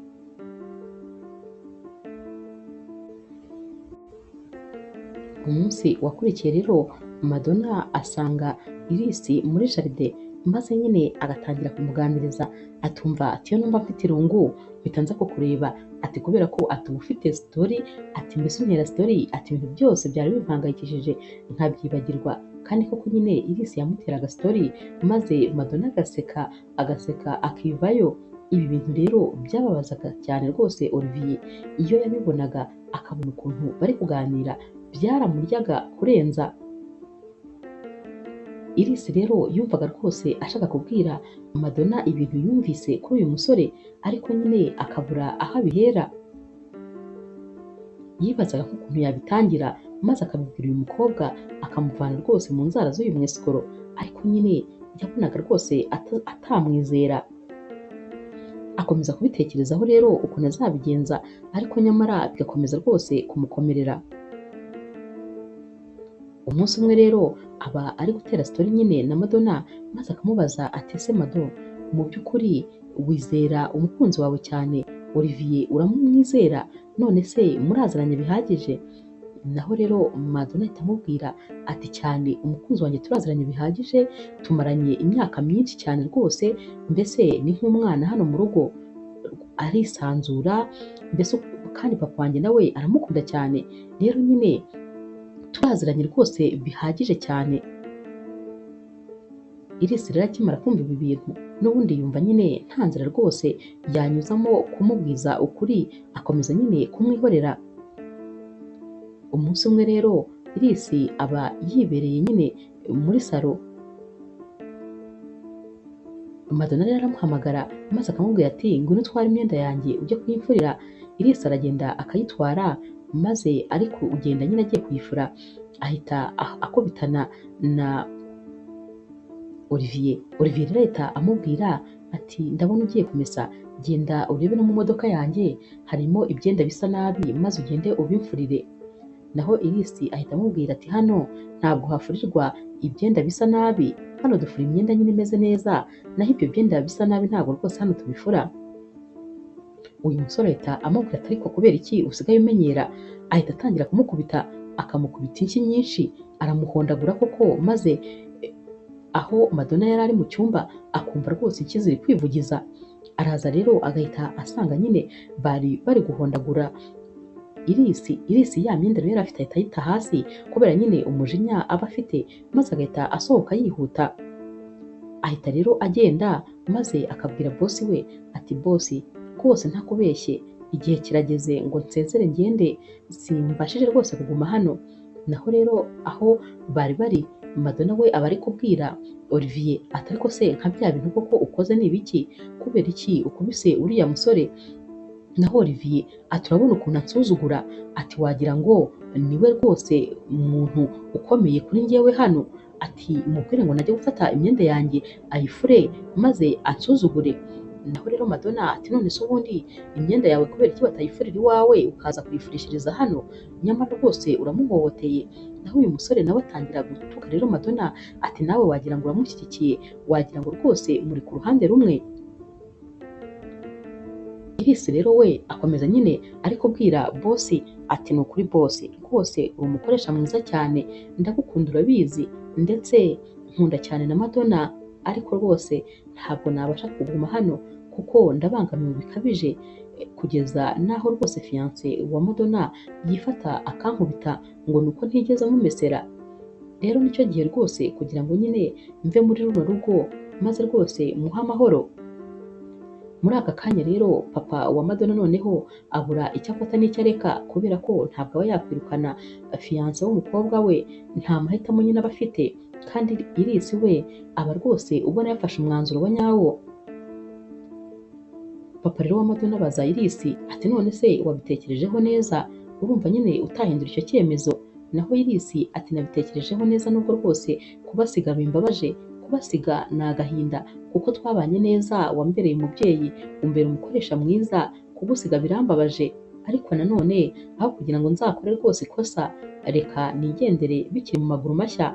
Umunsi wakurikiye rero Madonna asanga Iris muri jaride, maze nyine agatangira kumuganiriza, atumva ati iyo numva mfite irungu mpita nza kukureba, ati kubera ko ati uba ufite story, ati mbese untera story, ati ibintu byose byari bimpangayikishije nkabyibagirwa. Kandi koko nyine Iris yamuteraga story, maze Madonna agaseka akivayo. Ibi bintu rero byababazaga cyane rwose Olivier, iyo yabibonaga akabona ukuntu bari kuganira byaramuryaga kurenza. Iris rero yumvaga rwose ashaka kubwira Madonna ibintu yumvise kuri uyu musore, ariko nyine akabura aho abihera. Yibazaga nk'ukuntu yabitangira, maze akabibwira uyu mukobwa akamuvana rwose mu nzara z'uyu mwesikoro, ariko nyine yabonaga rwose atamwizera. Akomeza kubitekerezaho rero ukuntu azabigenza, ariko nyamara bigakomeza rwose kumukomerera. Umunsi umwe rero aba ari gutera story nyine na Madonna, maze akamubaza ati ese Mado, mu by'ukuri wizera umukunzi wawe cyane Olivier, uramwizera? None se muraziranye bihagije? Naho rero Madonna ahita amubwira ati cyane umukunzi wanjye turaziranye bihagije, tumaranye imyaka myinshi cyane rwose, mbese ni nk'umwana hano mu rugo, arisanzura mbese, kandi papa wanjye nawe aramukunda cyane, rero nyine turaziranye rwose bihagije cyane. Iris rero akimara kumva ibi bintu, n'ubundi yumva nyine nta nzira rwose yanyuzamo kumubwiza ukuri, akomeza nyine kumwihorera. Umunsi umwe rero Iris aba yibereye nyine muri salo, Madonna rero aramuhamagara maze akamubwira ati ngwino utware imyenda yanjye ujye kuyimfurira. Iris aragenda akayitwara, maze ariko ugenda nyine agiye kuyifura ahita akubitana na Olivier. Olivier rero ahita amubwira ati ndabona ugiye kumesa, genda urebe no mu modoka yanjye harimo ibyenda bisa nabi, maze ugende ubimfurire. Naho Iris ahita amubwira ati hano ntabwo hafurirwa ibyenda bisa nabi, hano dufura imyenda nyine imeze neza, naho ibyo byenda bisa nabi ntabwo rwose hano tubifura. Uyu musore ahita amubwira ati ariko kubera iki usigaye umenyera? Ahita atangira kumukubita, akamukubita inshyi nyinshi, aramuhondagura koko, maze aho Madonna yari ari mu cyumba akumva rwose inshyi ziri kwivugiza. Araza rero agahita asanga nyine bari guhondagura Iris ya myenda rero yari afite ahita ayita hasi kubera nyine umujinya aba afite, maze agahita asohoka yihuta. Ahita rero agenda maze akabwira bosi we ati bosi, rwose ntakubeshye igihe kirageze ngo nsezere ngende, simbashije rwose kuguma hano. Naho rero aho bari Madonna we aba ari kubwira Olivier ati ariko se nka bya bintu koko ukoze ni ibiki? Kubera iki ukubise uriya musore? Naho Olivier ati urabona ukuntu ansuzugura, ati wagira ngo niwe rwose umuntu ukomeye kuri njyewe hano, ati mubwire ngo najye gufata imyenda yanjye ayifure maze ansuzugure. Naho rero Madonna ati none se ubundi imyenda yawe kubera iki batayifurira iwawe ukaza kuyifurishiriza hano? Nyamara rwose uramuhohoteye. Naho uyu musore nawe atangira gutuka rero Madonna ati nawe wagira ngo uramushyigikiye, wagira ngo rwose muri ku ruhande rumwe. Iris rero we akomeza nyine ari kubwira bosi ati ni ukuri bosi, rwose uri umukoresha mwiza cyane, ndagukunda urabizi, ndetse nkunda cyane na Madonna, ariko rwose ntabwo nabasha kuguma hano kuko ndabangamiwe bikabije, kugeza naho rwose fiance wa Madonna yifata akankubita ngo nuko ntigeze mumesera. Rero nicyo gihe rwose kugira ngo nyine mve muri runo rugo maze rwose muhe amahoro. Muri aka kanya rero papa wa Madonna noneho abura icyo afata n'icyo areka kubera ko ntabwo aba yakwirukana fiyanse w'umukobwa we, nta mahitamo nyine aba afite kandi Iris we aba rwose ubona yafashe umwanzuro wa nyawo. Papa rero wa Madonna abaza Iris ati none se wabitekerejeho neza, urumva nyine utahindura icyo cyemezo? Naho Iris ati nabitekerejeho neza nubwo rwose kubasiga bimbabaje, kubasiga ni agahinda kuko twabanye neza, wambereye umubyeyi, umbera umukoresha mwiza, kugusiga birambabaje, ariko nanone aho kugira ngo nzakore rwose ikosa, reka nigendere bikiri mu maguru mashya.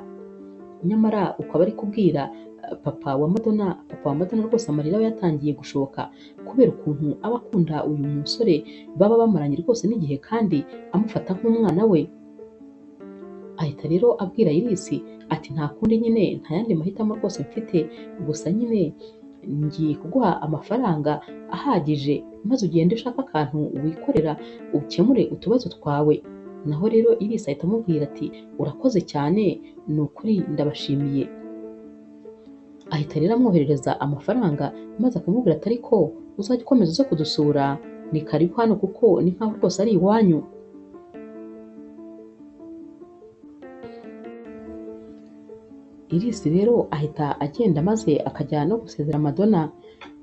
Nyamara uko aba ari kubwira papa wa Madonna rwose amarira we yatangiye gushoka kubera ukuntu aba akunda uyu musore, baba bamaranye rwose n'igihe kandi amufata nk'umwana we. Ahita rero abwira Iris ati nta kundi nyine, nta yandi mahitamo rwose mfite, gusa nyine ngiye kuguha amafaranga ahagije maze ugende ushaka akantu wikorera ukemure utubazo twawe. Naho rero Iris ahita amubwira ati urakoze cyane, ni ukuri ndabashimiye. Ahita rero amwoherereza amafaranga maze akamubwira ati ariko uzajya ukomeza uze kudusura, ni karibu hano kuko ni nkaho rwose ari iwanyu. Iris rero ahita agenda maze akajya no gusezera Madonna.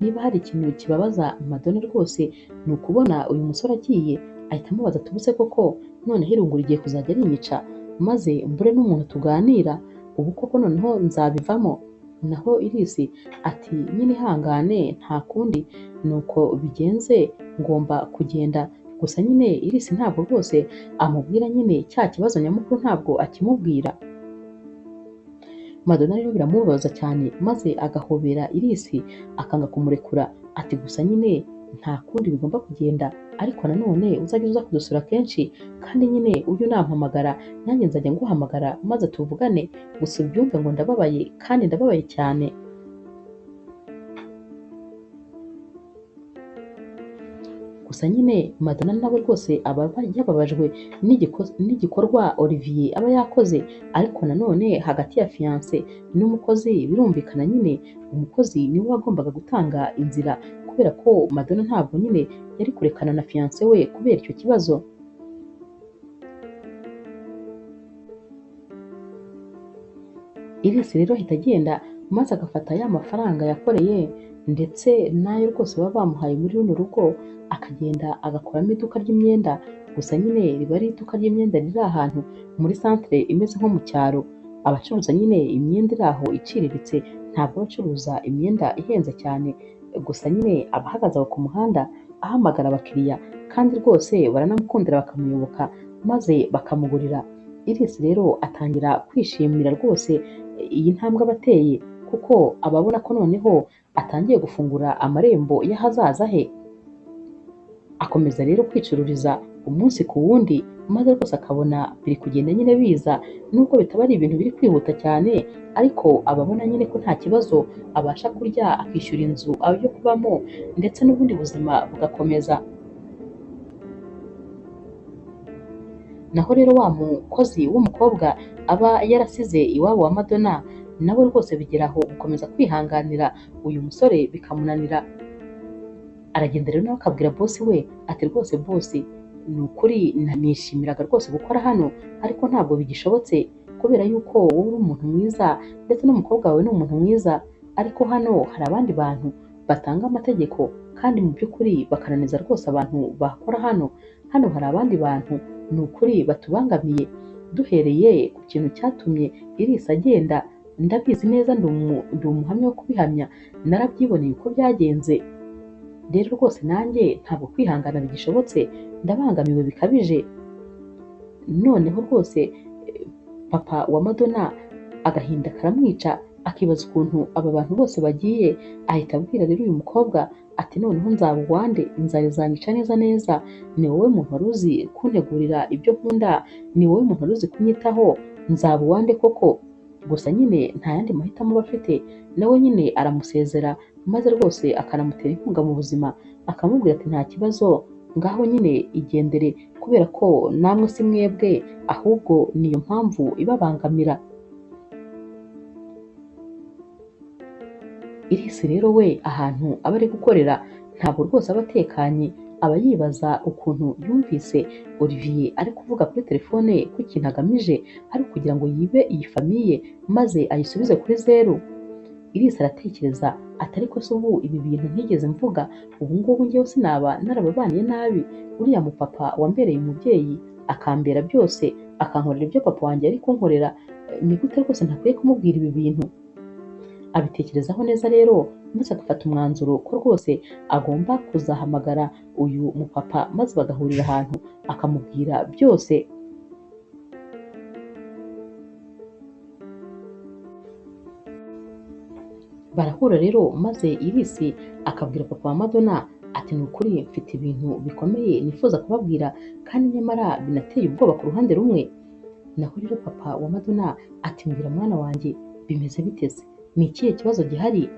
Niba hari ikintu kibabaza Madonna rwose ni ukubona uyu musore agiye, ahita amubaza ati ubuse koko noneho irungu rigiye kuzajya rinyica maze mbure n'umuntu tuganira, ubu koko noneho nzabivamo? Naho Iris ati nyine ihangane nta kundi, nuko bigenze ngomba kugenda. Gusa nyine Iris ntabwo rwose amubwira nyine cya kibazo nyamukuru, ntabwo akimubwira. Madonna rero biramubabaza cyane maze agahobera Iris akanga kumurekura, ati gusa nyine nta kundi bigomba kugenda, ariko nanone uzajya uza kudusura kenshi kandi nyine ujye unampamagara nanjye nzajya nguhamagara maze tuvugane, gusa ubyumve ngo ndababaye kandi ndababaye cyane. Gusa nyine Madonna nawe rwose aba yababajwe n'igikorwa Olivier aba yakoze, ariko nanone hagati ya fiyanse n'umukozi birumvikana nyine umukozi niwe wagombaga gutanga inzira, kubera ko Madonna ntabwo nyine yari kurekana na fiyanse we kubera icyo kibazo. Iris rero ahita agenda maze agafata ya mafaranga yakoreye ndetse n'ayo rwose baba bamuhaye muri runo rugo, akagenda agakoramo iduka ry'imyenda. Gusa nyine riba ari iduka ry'imyenda riri ahantu muri santere imeze nko mu cyaro. Abacuruza nyine imyenda iri aho iciriritse, ntabwo bacuruza imyenda ihenze cyane. Gusa nyine aba ahagaze aho ku muhanda ahamagara abakiriya kandi rwose baranamukundira bakamuyoboka maze bakamugurira. Iris rero atangira kwishimira rwose iyi ntambwe aba ateye kuko ababona ko noneho atangiye gufungura amarembo y'ahazaza he. Akomeza rero kwicururiza umunsi ku wundi maze rwose akabona biri kugenda nyine biza, nubwo bitaba ari ibintu biri kwihuta cyane, ariko ababona nyine ko nta kibazo abasha kurya akishyura inzu yo kubamo ndetse n'ubundi buzima bugakomeza. Naho rero wa mukozi w'umukobwa aba yarasize iwabo wa Madonna nawe rwose bigeraho gukomeza kwihanganira uyu musore bikamunanira. Aragenda rero nawe akabwira bosi we ati rwose bosi, ni ukuri nishimiraga rwose gukora hano, ariko ntabwo bigishobotse kubera yuko wowe uri umuntu mwiza ndetse n'umukobwa wawe ni umuntu mwiza, ariko hano hari abandi bantu batanga amategeko kandi mu by'ukuri bakananiza rwose abantu bakora hano. Hano hari abandi bantu ni ukuri batubangamiye. Duhereye ku kintu cyatumye Iris agenda, ndabizi neza, ndi umuhamya wo kubihamya, narabyiboneye uko byagenze. Rero rwose nanjye ntabwo kwihangana bigishobotse, ndabangamiwe bikabije. Noneho rwose papa wa Madonna agahinda karamwica, akibaza ukuntu aba bantu bose bagiye. Ahita abwira rero uyu mukobwa ati noneho nzaba uwande, inzara izanyica neza neza, ni wowe muntu wari uzi kuntegurira ibyo nkunda, ni wowe muntu wari uzi kunyitaho, nzaba uwande koko. Gusa nyine nta yandi mahitamo aba afite, nawe nyine aramusezera maze rwose akanamutera inkunga mu buzima, akamubwira ati nta kibazo, ngaho nyine igendere kubera ko namwe si mwebwe ahubwo niyo mpamvu ibabangamira. Iris rero we ahantu aba ari gukorera ntabwo rwose aba atekanye, aba yibaza ukuntu yumvise Olivier ari kuvuga kuri telefone ko ikintu agamije ari ukugira ngo yibe iyi famiye maze ayisubize kuri zeru. Iris aratekereza ati ariko se ubu ibi bintu ntigeze mvuga, ubu ngubu njyewe sinaba narababaniye nabi, uriya mupapa wambereye umubyeyi akambera byose, akankorera ibyo papa wanjye ari kunkorera, ni gute rwose ntakwiye kumubwira ibi bintu? Abitekerezaho neza rero maze agafata umwanzuro ko rwose agomba kuzahamagara uyu mupapa maze bagahurira ahantu akamubwira byose. Barahura rero maze Iris akabwira papa wa Madonna ati ni ukuri mfite ibintu bikomeye nifuza kubabwira kandi nyamara binateye ubwoba ku ruhande rumwe. Naho rero papa wa Madonna ati mbwira mwana wanjye bimeze biteze, ni ikihe kibazo gihari?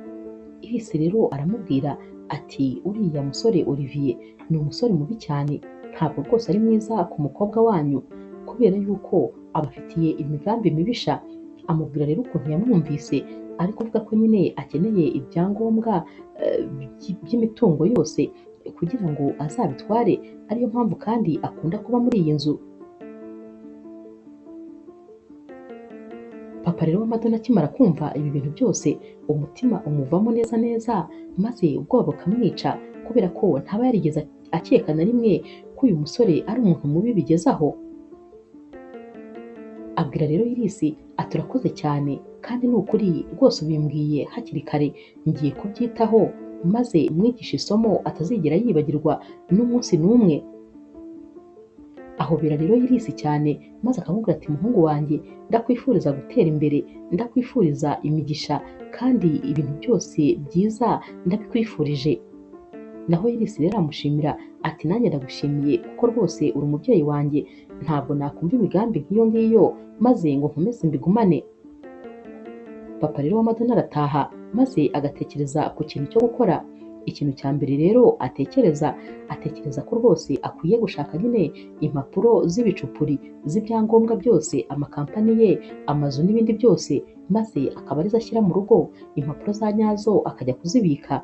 Iris rero aramubwira ati uriya musore Olivier ni umusore mubi cyane, ntabwo rwose ari mwiza ku mukobwa wanyu, kubera yuko abafitiye imigambi mibisha. Amubwira rero ukuntu yamwumvise ari kuvuga ko nyine akeneye ibyangombwa by'imitungo yose kugira ngo azabitware, ariyo mpamvu kandi akunda kuba muri iyi nzu. Papa rero wa Madonna akimara kumva ibi bintu byose umutima umuvamo neza neza, maze ubwoba bukamwica kubera ko ntaba yarigeze akeka na rimwe ko uyu musore ari umuntu mubi bigeze aho. Abwira rero Iris ati urakoze cyane kandi ni ukuri rwose ubimbwiye hakiri kare, ngiye kubyitaho maze mwigisha isomo atazigera yibagirwa n'umunsi n'umwe. Ahobera rero Iris cyane maze akamubwira ati muhungu wanjye ndakwifuriza gutera imbere, ndakwifuriza imigisha kandi ibintu byose byiza ndabikwifurije. Naho Iris rero amushimira ati nanjye ndagushimiye kuko rwose uri umubyeyi wanjye, ntabwo nakumva imigambi nk'iyo ngiyo maze ngo nkomeze mbigumane. Papa rero wa Madonna arataha maze agatekereza ku kintu cyo gukora. Ikintu cya mbere rero atekereza ko rwose akwiye gushaka nyine impapuro z'ibicupuri z'ibyangombwa byose, amakampani ye, amazu n'ibindi byose, maze akaba arizo ashyira mu rugo, impapuro za nyazo akajya kuzibika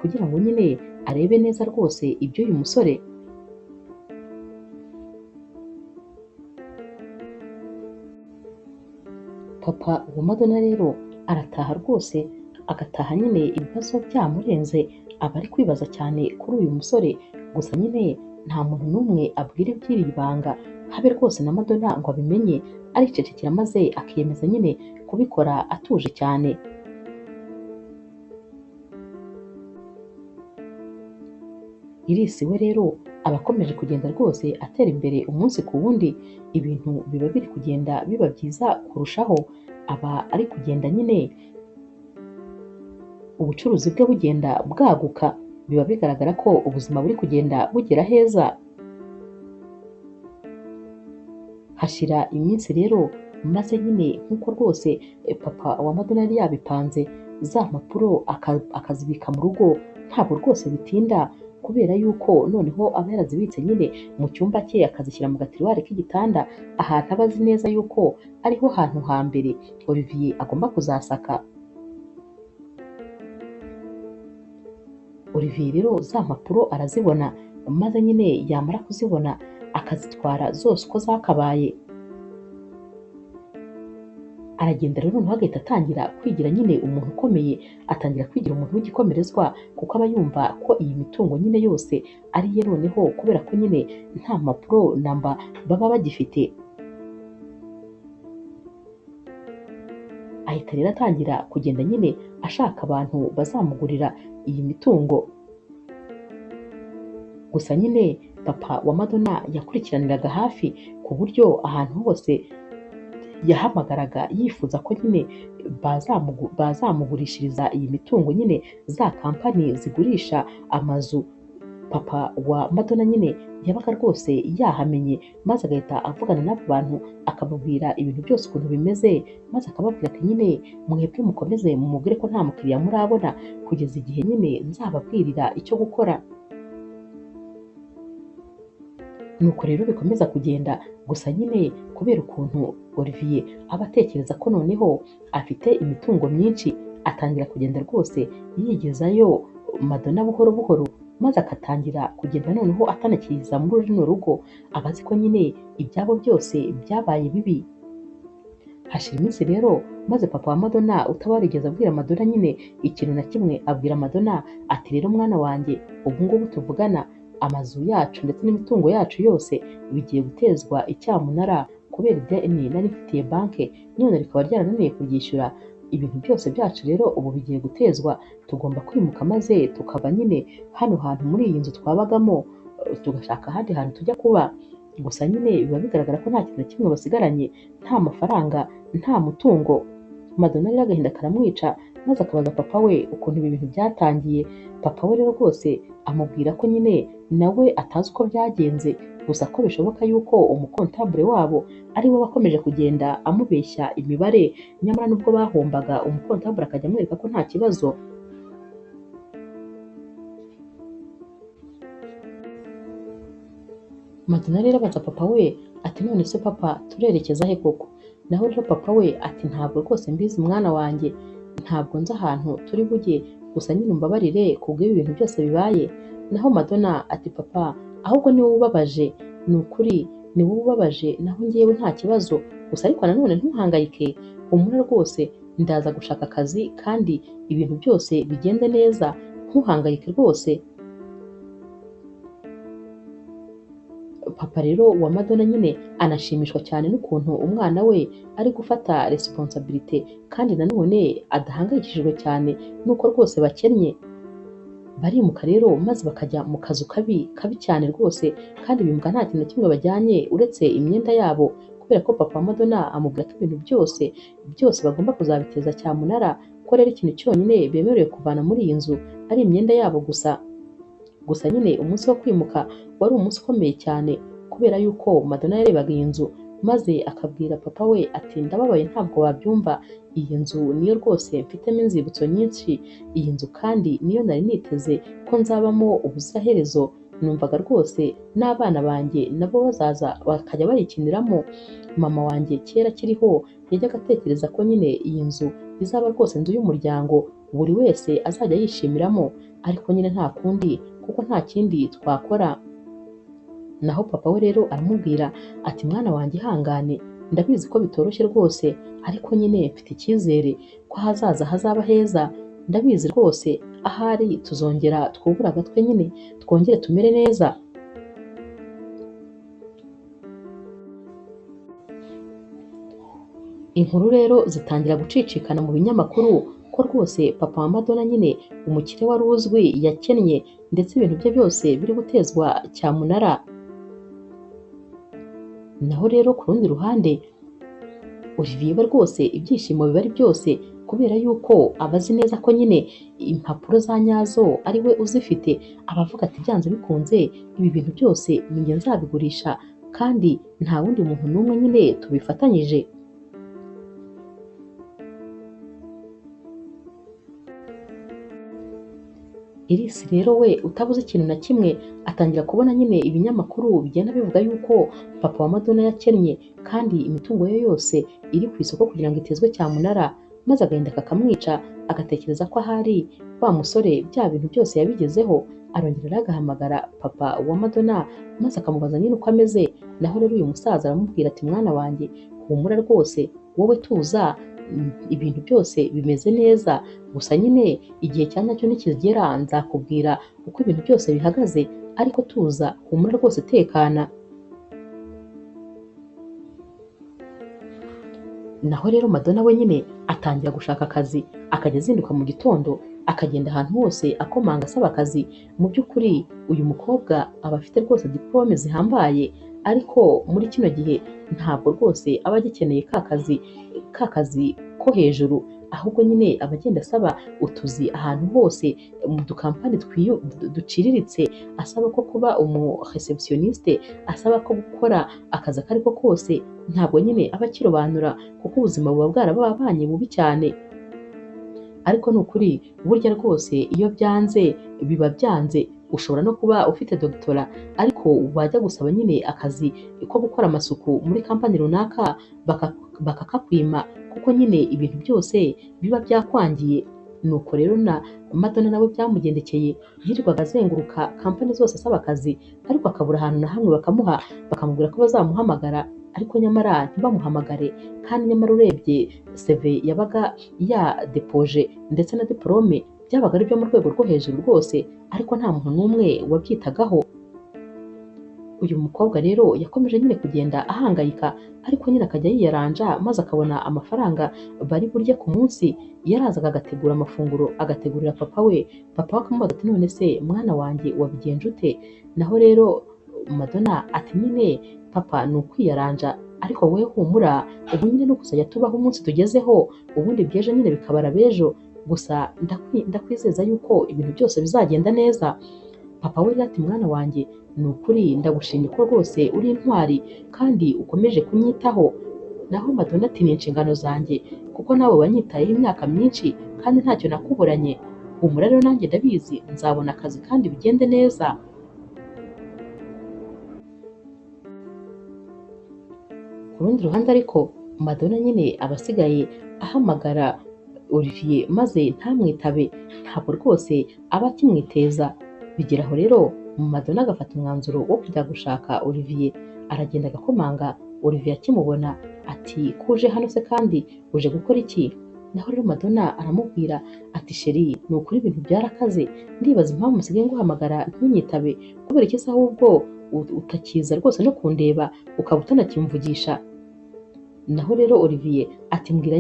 kugira ngo nyine arebe neza rwose iby'uyu musore. Papa wa Madonna rero arataha rwose, agataha nyine ibibazo byamurenze, aba ari kwibaza cyane kuri uyu musore, gusa nyine nta muntu n'umwe abwira iby'iri banga, habe rwose na Madonna ngo abimenye, aricecekera maze akiyemeza nyine kubikora atuje cyane. Iris we rero aba akomeje kugenda rwose atera imbere umunsi ku wundi, ibintu biba biri kugenda biba byiza kurushaho, aba ari kugenda nyine ubucuruzi bwe bugenda bwaguka, biba bigaragara ko ubuzima buri kugenda bugera heza. Hashira iminsi rero maze nyine nk'uko rwose papa wa Madonna yari yabipanze, za mpapuro akazibika mu rugo, ntabwo rwose bitinda kubera yuko noneho aba yarazibitse nyine mu cyumba cye, akazishyira mu gatiriwari k'igitanda, ahantu aba azi neza yuko ariho hantu hambere Olivier agomba kuzasaka. Olivier rero za mpapuro arazibona, maze nyine yamara kuzibona akazitwara zose uko zakabaye. Aragenda rero noneho agahita atangira kwigira nyine umuntu ukomeye, atangira kwigira umuntu w'igikomerezwa, kuko aba yumva ko iyi mitungo nyine yose ari ye noneho, kubera ko nyine nta mpapuro namba baba bagifite. Ahita rero atangira kugenda nyine ashaka abantu bazamugurira iyi mitungo. Gusa nyine papa wa Madonna yakurikiraniraga hafi ku buryo ahantu hose yahamagaraga yifuza ko nyine bazamugurishiriza iyi mitungo, nyine za kampani zigurisha amazu. Papa wa Madonna nyine yabaga rwose yahamenye, maze agahita avugana n'abo bantu akababwira ibintu byose ukuntu bimeze, maze akababwira ati nyine mwebwe mukomeze mumubwire ko nta mukiriya murabona kugeza igihe nyine nzababwirira icyo gukora. Nuko rero bikomeza kugenda, gusa nyine kubera ukuntu Olivier aba atekereza ko noneho afite imitungo myinshi, atangira kugenda rwose yigezayo Madonna buhoro buhoro, maze agatangira kugenda noneho atanakiza muri runo rugo, aba azi ko nyine ibyabo byose byabaye bibi. Hashira iminsi rero maze papa wa Madonna utaba warigeze abwira Madonna nyine ikintu na kimwe, abwira Madonna ati rero mwana wanjye, ubu ngubu tuvugana amazu yacu ndetse n'imitungo yacu yose bigiye gutezwa icyamunara kubera ideni nari mfitiye banki, none rikaba ryarananiye kuryishyura. Ibintu byose byacu rero ubu bigiye gutezwa, tugomba kwimuka maze tukava nyine hano hantu muri iyi nzu twabagamo, tugashaka ahandi hantu tujya kuba. Gusa nyine biba bigaragara ko nta kintu na kimwe basigaranye, nta mafaranga, nta mutungo. Madonna rero agahinda karamwica, maze akabaza papa we ukuntu ibi bintu byatangiye. Papa we rero rwose amubwira ko nyine nawe atazi uko byagenze, gusa ko bishoboka yuko umukontabure wabo ari we wakomeje kugenda amubeshya imibare, nyamara nubwo bahombaga umukontabure akajya amwereka ko nta kibazo. Madonna rero abaza papa we ati none se papa turerekeza he koko? Naho rero papa we ati ntabwo rwose mbizi mwana wanjye, ntabwo nzi ahantu turi bujye, gusa nyine umbabarire kubw'ibi bintu byose bibaye. Naho Madonna ati papa ahubwo ni wowe ubabaje, ni ukuri ni wowe ubabaje, naho ngewe nta kibazo, gusa ariko nanone ntuhangayike, humura rwose ndaza gushaka akazi kandi ibintu byose bigende neza, ntuhangayike rwose. Papa rero wa Madonna nyine anashimishwa cyane n'ukuntu umwana we ari gufata responsibility, kandi nanone adahangayikishijwe cyane nuko rwose bakennye. Barimuka rero maze bakajya mu kazu kabi cyane rwose, kandi bimuka nta kintu na kimwe bajyanye uretse imyenda yabo, kubera ko papa wa Madonna amubwira ko ibintu byose bagomba kuzabiteza cyamunara, ko rero ikintu cyonyine bemerewe kuvana muri iyi nzu ari imyenda yabo gusa. Gusa nyine umunsi wo kwimuka wari umunsi ukomeye cyane, kubera yuko Madonna yarebaga iyi nzu maze akabwira papa we ati ndababaye ntabwo wabyumva, iyi nzu niyo rwose mfitemo inzibutso nyinshi, iyi nzu kandi niyo nari niteze ko nzabamo ubuziraherezo, numvaga rwose n'abana banjye nabo bazaza bakajya bayikiniramo. Mama wanjye kera akiriho yajyaga atekereza ko nyine iyi nzu izaba rwose inzu y'umuryango, buri wese azajya yishimiramo, ariko nyine nta kundi kuko nta kindi twakora. Naho papa we rero aramubwira ati mwana wanjye ihangane, ndabizi ko bitoroshye rwose, ariko nyine mfite icyizere ko ahazaza hazaba heza, ndabizi rwose ahari tuzongera twubure agatwe nyine twongere tumere neza. Inkuru rero zitangira gucicikana mu binyamakuru ko rwose papa wa Madonna nyine umukire wari uzwi yakennye, ndetse ibintu bye byose biri gutezwa cyamunara. Naho rero ku rundi ruhande Olivier we rwose ibyishimo biba ari byose, kubera yuko aba azi neza ko nyine impapuro za nyazo ari we uzifite. Abavuga ati byanze bikunze ibi bintu byose ni njye nzabigurisha, kandi nta wundi muntu n'umwe nyine tubifatanyije. Iris rero we utabuze ikintu na kimwe atangira kubona nyine ibinyamakuru bigenda bivuga yuko papa wa Madonna yakennye, kandi imitungo ye yose iri ku isoko kugira ngo itezwe cyamunara, maze agahinda kakamwica, agatekereza ko ahari wa musore bya bintu byose yabigezeho. Arongera agahamagara papa wa Madonna maze akamubaza nyine uko ameze. Naho rero uyu musaza aramubwira ati mwana wanjye humura rwose, wowe tuza, ibintu byose bimeze neza, gusa nyine igihe cya nyacyo nikigera nzakubwira uko ibintu byose bihagaze, ariko tuza, humura rwose tekana. Naho rero Madonna we nyine atangira gushaka akazi, akajya azinduka mu gitondo akagenda ahantu hose akomanga asaba akazi. Mu by'ukuri uyu mukobwa aba afite rwose diplome zihambaye, ariko muri kino gihe ntabwo rwose aba agikeneye ka kazi ko hejuru, ahubwo nyine aba agenda asaba utuzi ahantu hose mu dukampani duciriritse, asaba ko kuba umu receptioniste, asaba ko gukora akazi ako ariko kose. Ntabwo nyine aba akirobanura kuko ubuzima buba bwarababanye bubi cyane. Ariko ni ukuri burya rwose iyo byanze biba byanze. Ushobora no kuba ufite doctora, ariko wajya gusaba nyine akazi ko gukora amasuku muri kampani runaka bakakakwima, kuko nyine ibintu byose biba byakwangiye. nuko rero na Madonna nawe byamugendekeye, yirirwaga azenguruka kampani zose asaba akazi ariko akabura ahantu na hamwe bakamubwira ko bazamuhamagara ariko nyamara ntibamuhamagare, kandi nyamara urebye CV yabaga yadepoje ndetse na diplome byabaga ari byo mu rwego rwo hejuru rwose, ariko nta muntu n'umwe wabyitagaho. Uyu mukobwa rero yakomeje nyine kugenda ahangayika, ariko nyine akajya yiyaranja maze akabona amafaranga bari burye ku munsi. Yarazaga agategura amafunguro agategurira papa we akamubaza ati none se mwana wanjye wabigenje ute? Naho rero Madonna ati nyine papa ni ukwiyaranja, ariko wowe humura, ubu nyine no kuzajya tubaho umunsi tugezeho, ubundi bw'ejo nyine bikabara b'ejo, gusa ndakwizeza yuko ibintu byose bizagenda neza. Papa we ati mwana wanjye ni ukuri ndagushimye ko rwose uri intwari kandi ukomeje kunyitaho. Naho Madonna ati ni inshingano zanjye kuko nawe wanyitayeho imyaka myinshi kandi ntacyo nakuburanye. Humura rero nanjye ndabizi nzabona akazi kandi bigende neza. Ku rundi ruhande ariko Madonna nyine aba asigaye ahamagara Olivier maze ntamwitabe, ntabwo rwose aba akimwiteza. Bigeraho rero Madonna agafata umwanzuro wo kujya gushaka Olivier, aragenda agakomanga. Olivier akimubona ati kuje hano se kandi uje gukora iki? Naho rero Madonna aramubwira ati sheri ni ukuri ibintu byarakaze, ndibaza impamvu musigaye nguhamagara ntunyitabe, kubera iki se ahubwo utakiza rwose no kundeba ukaba utanakimvugisha? Naho rero Olivier ati mbwira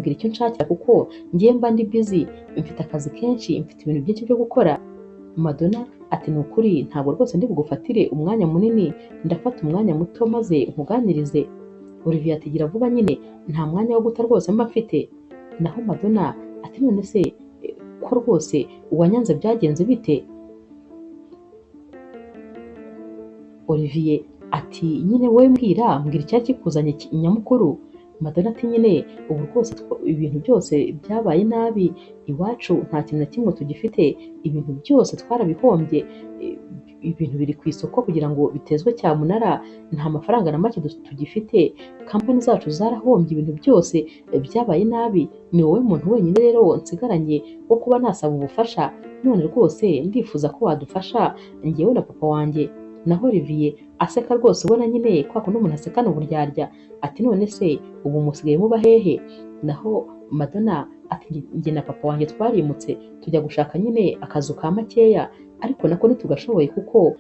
icyo nshakira kuko ngiye mba ndi busy, mfite akazi kenshi, mfite ibintu byinshi byo gukora. Madonna ati ni ukuri ntabwo rwose ndi bugufatire umwanya munini, ndafata umwanya muto maze nkuganirize. Olivier ati gira vuba nyine nta mwanya wo guta rwose mba mfite. Naho Madonna ati none se ko rwose uwanyanze byagenze bite? Olivier ati nyine wowe mbwira icyari kikuzanye nyamukuru. Madonna ati nyine ubu rwose ibintu byose byabaye nabi iwacu, nta kintu na kimwe tugifite, ibintu byose twarabihombye, ibintu biri ku isoko kugira ngo bitezwe cyamunara, nta mafaranga na make tugifite, kampani zacu zarahombye, ibintu byose byabaye nabi. Ni wowe muntu wenyine rero nsigaranye wo kuba nasaba ubufasha, none rwose ndifuza ko wadufasha njyewe na papa wanjye. Naho Olivier aseka rwose ubona nyine kwa kundi umuntu asekana uburyarya, ati none se ubu musigaye muba hehe? Naho Madonna ati njye na papa wanjye twarimutse tujya gushaka nyine akazu ka makeya, ariko nako ntitugashoboye kuko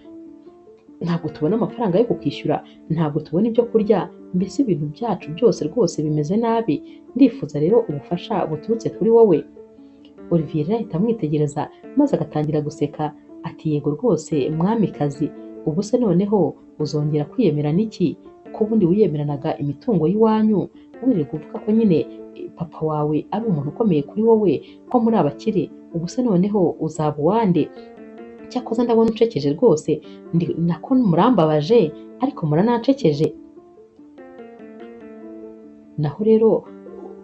ntabwo tubona amafaranga yo kukishyura, ntabwo tubona ibyo kurya, mbese ibintu byacu byose rwose bimeze nabi. Ndifuza rero ubufasha buturutse kuri wowe. Olivier rero ahita amwitegereza maze agatangira guseka ati yego rwose mwamikazi, ubu se noneho uzongera kwiyemera n'iki? Ko ubundi wiyemeranaga imitungo y'iwanyu, wiri kuvuga ko nyine papa wawe ari umuntu ukomeye kuri wowe, ko muri abakire, ubu se noneho uzaba uwande? Cyakoze ndabona ucekeje rwose, nako murambabaje ariko muranancekeje. Naho rero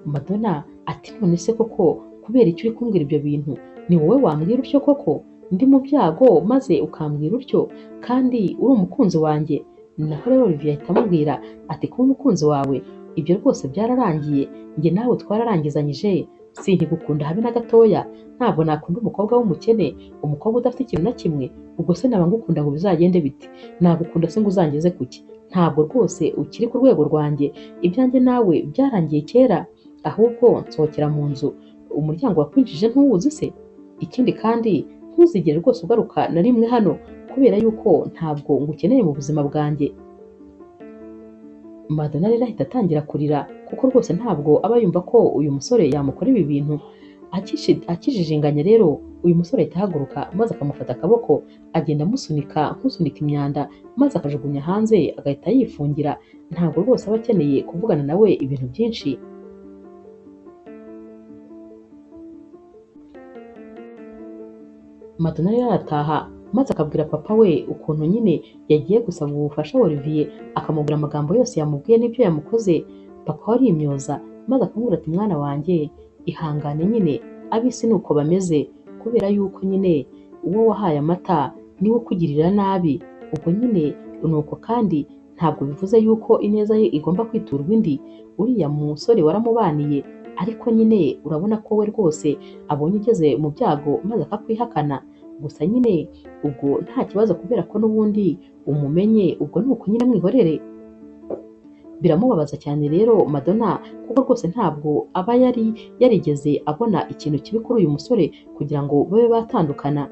Madonna ati none se koko kubera icyo uri kumbwira ibyo bintu? Ni wowe wambwira utyo koko? Ndi mu byago maze ukambwira utyo kandi uri umukunzi wanjye? Naho rero Olivier ahita amubwira ati kuba umukunzi wawe ibyo rwose byararangiye, njye nawe twararangizanyije, sinkigukunda habe na gatoya, ntabwo nakunda umukobwa w'umukene, umukobwa udafite ikintu na kimwe. Ubwo se naba ngukunda ngo bizagende bite? Nagukunda se ngo uzangeze kuki? Ntabwo rwose ukiri ku rwego rwanjye, ibyanjye nawe byarangiye kera, ahubwo nsohokera mu nzu, umuryango wakwinjije ntuwuzi se? Ikindi kandi ntuzigere rwose ugaruka na rimwe hano, kubera yuko ntabwo ngukeneye mu buzima bwanjye. Madonna rero ahita atangira kurira kuko rwose ntabwo aba yumva ko uyu musore yamukora ibi bintu. Akijijinganya rero uyu musore ahita ahaguruka maze akamufata akaboko, agenda amusunika nk'usunika imyanda, maze akajugunya hanze agahita yifungira. Ntabwo rwose aba akeneye kuvugana nawe ibintu byinshi. Madonna rero arataha maze akabwira papa we ukuntu nyine yagiye gusaba ubufasha Olivier, akamubwira amagambo yose yamubwiye n'ibyo yamukoze. Papa we arimyoza maze akamubwira ati mwana wanjye ihangane nyine, ab'isi ni uko bameze, kubera yuko nyine uwo wahaye amata niwe ukugirira nabi. Ubwo nyine ni uko, kandi ntabwo bivuze yuko ineza ye igomba kwiturwa indi. Uriya musore waramubaniye ariko nyine urabona ko we rwose abonye ugeze mu byago maze akakwihakana. Gusa nyine ubwo nta kibazo kubera ko n'ubundi umumenye, ubwo ni uko nyine mwihorere. Biramubabaza cyane rero Madonna kuko rwose ntabwo aba yarigeze abona ikintu kibi kuri uyu musore kugira ngo babe batandukana.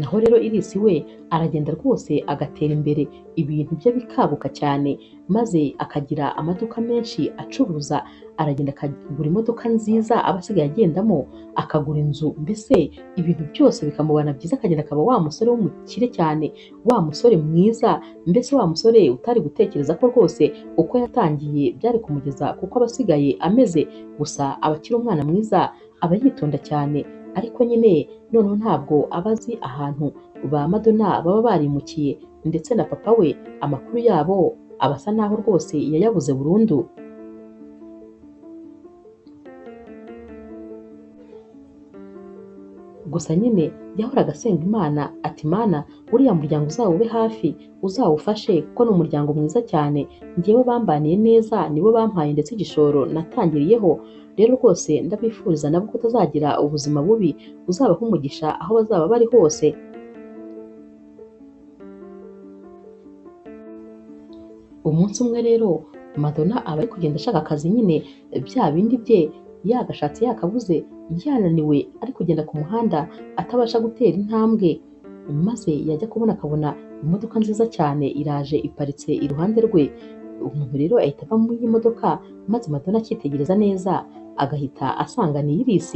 Naho rero Iris we aragenda rwose agatera imbere, ibintu bye bikaguka cyane, maze akagira amaduka menshi acuruza, aragenda akagura imodoka nziza aba asigaye agendamo, akagura inzu, mbese ibintu byose bikamubana byiza, akagenda akaba wa musore w'umukire cyane, wa musore mwiza, mbese wa musore utari gutekereza ko rwose uko yatangiye byari kumugeza kuko aba asigaye ameze. Gusa aba akiri umwana mwiza, aba yitonda cyane, ariko nyine noneho ntabwo aba azi ahantu ba Madonna baba barimukiye, ndetse na papa we amakuru yabo aba asa naho rwose yayabuze burundu. Gusa nyine yahoraga asenga Imana ati Mana uriya muryango uzawube hafi, uzawufashe kuko ni umuryango mwiza cyane, njyewe bambaniye neza, nibo bampaye ndetse igishoro natangiriyeho, rero rwose ndabifuriza nabo kutazagira ubuzima bubi, uzabaha umugisha aho bazaba bari hose. Umunsi umwe rero Madonna aba ari kugenda ashaka akazi nyine, bya bindi bye yagashatse yakabuze, yananiwe ari kugenda ku muhanda atabasha gutera intambwe, maze yajya kubona akabona imodoka nziza cyane iraje iparitse iruhande rwe. Umuntu rero ahita ava muri iyi modoka, maze Madonna akitegereza neza agahita asanga ni Iris,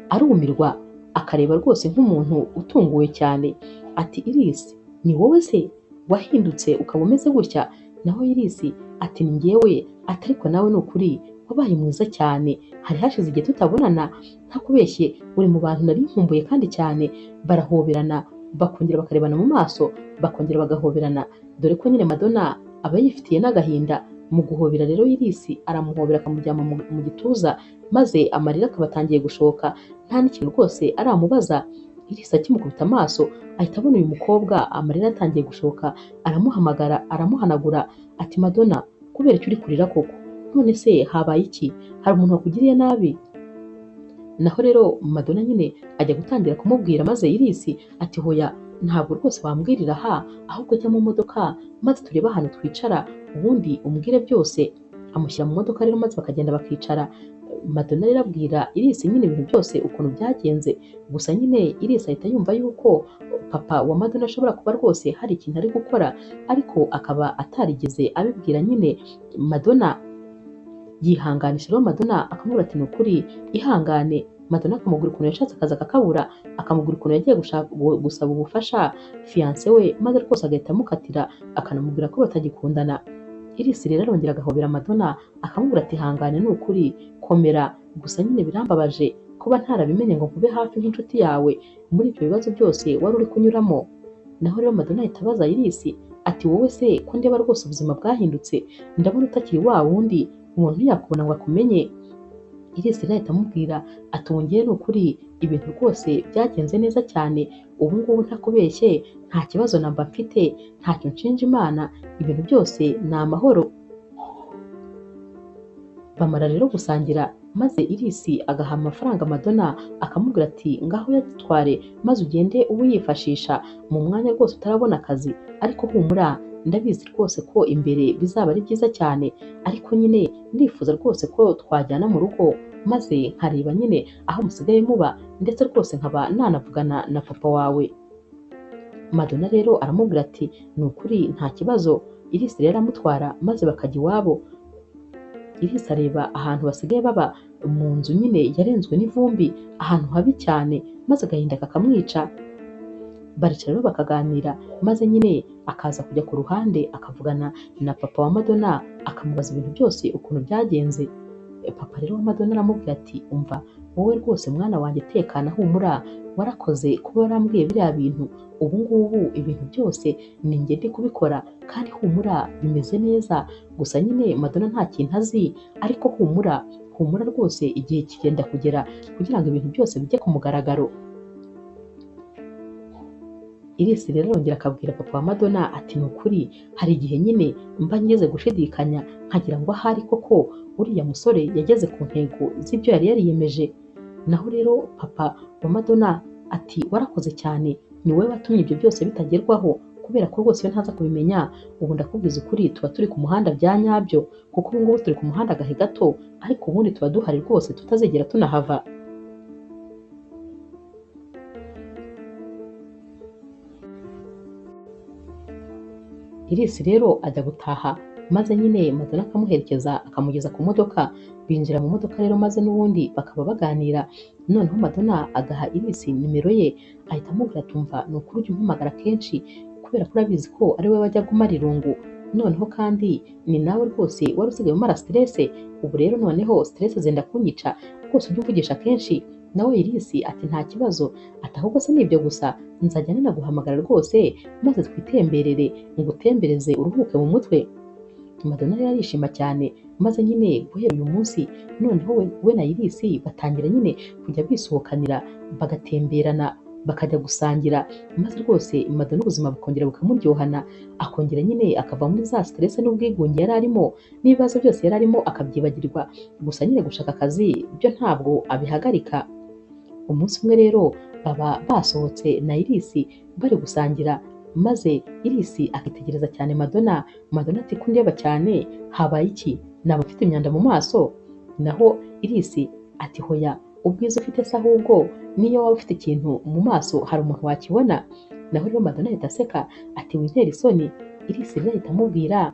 arumirwa akareba rwose nk'umuntu utunguwe cyane, ati Iris ni wowe se wahindutse ukaba umeze gutya? Naho Iris ati ni njyewe, ati ariko nawe ni ukuri wabaye mwiza cyane, hari hashize igihe tutabonana, ntakubeshye uri mu bantu nari nkumbuye kandi cyane. Barahoberana bakongera bakarebana mu maso, bakongera bagahoberana, dore ko nyine Madonna aba yifitiye n'agahinda. Mu guhobera rero Iris aramuhobera akamujyama mu gituza, maze amarira akaba atangiye gushoka, nta n'ikintu rwose aramubaza. Iris akimukubita amaso ahita abona uyu mukobwa amarira atangiye gushoka, aramuhamagara aramuhanagura ati Madonna kubera icyo uri kurira koko? None se habaye iki? Hari umuntu wakugiriye nabi? Naho rero Madonna nyine ajya gutangira kumubwira, maze Iris ati hoya ntabwo rwose wambwirira aha, ahubwo jya mu modoka maze turebe ahantu twicara ubundi umbwire byose. Amushyira mu modoka rero maze bakagenda bakicara. Madonna rero abwira Iris nyine ibintu byose ukuntu byagenze, gusa nyine Iris ahita yumva yuko papa wa Madonna ashobora kuba rwose hari ikintu ari gukora, ariko akaba atarigeze abibwira nyine Madonna. Yihanganisha rero Madonna akamubwira ati ni ukuri ihangane. Madonna akamubwira ukuntu yashatse akazi akakabura, akamubwira ukuntu yagiye gusaba ubufasha fiance we, maze rwose agahita amukatira akanamubwira ko batagikundana. Iris rero arongera agahobera Madonna akamubwira ati ihangane ni ukuri komera, gusa nyine birambabaje kuba ntarabimenye ngo nkube hafi nk'inshuti yawe muri ibyo bibazo byose wari uri kunyuramo. Naho rero Madonna ahita abaza Iris ati wowe se ko ndeba rwose ubuzima bwahindutse, ndabona utakiri wa wundi umuntu yakubona ngo akumenye. Iris rero ahita amubwira ati wongeye ni ukuri ibintu rwose byagenze neza cyane, ubu ngubu ntakubeshye nta kibazo namba mfite, ntacyo nshinja Imana, ibintu byose ni amahoro. Bamara rero gusangira, maze Iris agaha amafaranga Madonna akamubwira ati ngaho yagitware maze ugende uwiyifashisha mu mwanya rwose utarabona akazi, ariko humura ndabizi rwose ko imbere bizaba ari byiza cyane, ariko nyine ndifuza rwose ko twajyana mu rugo maze nkareba nyine aho musigaye muba, ndetse rwose nkaba nanavugana na papa wawe. Madonna rero aramubwira ati ni ukuri nta kibazo. Iris rero aramutwara maze bakajya iwabo. Iris areba ahantu basigaye baba mu nzu nyine yarenzwe n'ivumbi, ahantu habi cyane, maze agahinda kakamwica. Baricara rero bakaganira, maze nyine akaza kujya ku ruhande akavugana na papa wa Madonna akamubaza ibintu byose ukuntu byagenze. Papa rero wa Madonna aramubwira ati umva wowe rwose mwana wanjye tekana, humura warakoze kuba warambwiye biriya bintu, ubu ngubu ibintu byose ni njye ndi kubikora kandi humura bimeze neza, gusa nyine Madonna nta kintu azi, ariko humura rwose igihe kigenda kugera kugira ngo ibintu byose bijye ku mugaragaro. Iris rero arongera akabwira papa wa Madonna ati ni ukuri hari igihe nyine mba ngeze gushidikanya nkagira ngo ahari koko uriya musore yageze ku ntego z'ibyo yari yariyemeje. Naho rero papa wa Madonna ati warakoze cyane, ni wowe watumye ibyo byose bitagerwaho, kubera ko rwose iyo ntaza kubimenya ubu ndakubwiza ukuri tuba turi ku muhanda bya nyabyo, kuko ubu ngubu turi ku muhanda agahe gato, ariko ubundi tuba duhari rwose tutazigera tunahava. Iris rero ajya gutaha maze nyine Madonna akamuherekeza akamugeza ku modoka. Binjira mu modoka rero maze n'ubundi bakaba baganira. Noneho Madonna agaha Iris nimero ye, ahita amubwira atumva ni ukuri ujya umpamagara kenshi kubera ko urabizi ko ari we wajyaga umara irungu. Noneho kandi ni nawe rwose wari usigaye umara stress, ubu rero noneho stress zenda kunyica rwose ujya umvugisha kenshi. Nawe Iris ati nta kibazo, ati ahubwo se nibyo gusa nzajya nanaguhamagara rwose maze twitemberere ngutembereze uruhuke mu mutwe. Madonna rero arishima cyane maze nyine guhera uyu munsi noneho we na Iris batangira nyine kujya bisohokanira bagatemberana bakajya gusangira, maze rwose Madonna ubuzima bukongera bukamuryohana, akongera nyine akava muri za stress n'ubwigunge yari arimo n'ibibazo byose yari arimo akabyibagirwa. Gusa nyine gushaka akazi byo ntabwo abihagarika. Umunsi umwe rero baba basohotse na Iris bari gusangira, maze Iris akitegereza cyane Madonna. Madonna ati ko ndeba cyane habaye iki, naba mfite imyanda mu maso? Naho Iris ati hoya, ubwiza ufite se ahubwo niyo waba ufite ikintu mu maso hari umuntu wakibona. Naho rero Madonna ahita aseka ati wintera isoni. Iris rero ahita amubwira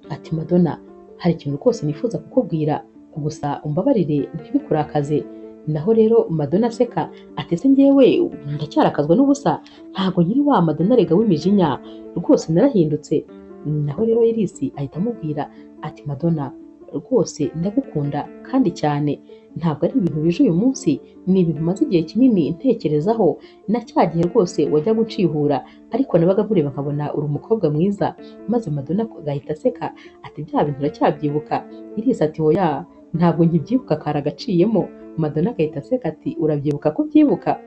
ati Madonna, hari ikintu rwose nifuza kukubwira, gusa umbabarire ntibikurakaze. Naho rero Madonna aseka ati ese njyewe ndacyarakazwa n'ubusa, ntabwo nkiri wa Madonna rega w'imijinya, rwose narahindutse. Naho rero Iris ahita amubwira ati Madonna, rwose ndagukunda kandi cyane, ntabwo ari ibintu bije uyu munsi, ni ibintu maze igihe kinini ntekerezaho, na cya gihe rwose wajya gucihura ariko nabaga nkureba nkabona uri umukobwa mwiza. Maze Madonna agahita aseka ati bya bintu uracyabyibuka? Iris ati oya, ntabwo nkibyibuka karagaciyemo. Madonna agahita aseka ati urabyibuka ko byibuka?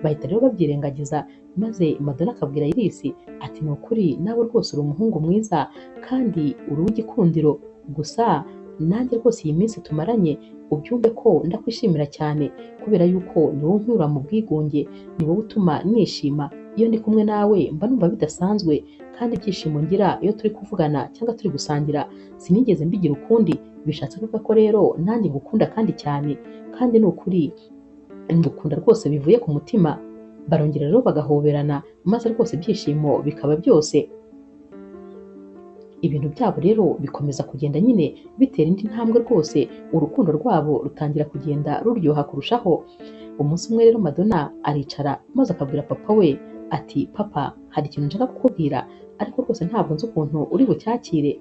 Bahita rero babyirengagiza, maze Madonna akabwira Iris ati ni ukuri nawe rwose uri umuhungu mwiza kandi uri uw'igikundiro, gusa nanjye rwose iyi minsi tumaranye ubyumve ko ndakwishimira cyane, kubera yuko ni wowe unkura mu bwigunge, ni wowe utuma nishima. Iyo ndi kumwe nawe mba numva bidasanzwe, kandi ibyishimo ngira iyo turi kuvugana cyangwa turi gusangira sinigeze mbigira ukundi. Bishatse kuvuga ko rero nanjye ngukunda kandi cyane, kandi ni ukuri ngukunda rwose bivuye ku mutima. Barongera rero bagahoberana maze rwose ibyishimo bikaba byose. Ibintu byabo rero bikomeza kugenda nyine bitera indi ntambwe rwose, urukundo rwabo rutangira kugenda ruryoha kurushaho. Umunsi umwe rero Madonna aricara maze akabwira papa we ati papa, hari ikintu nshaka kukubwira ariko rwose ntabwo nzi ukuntu uri bucyakire.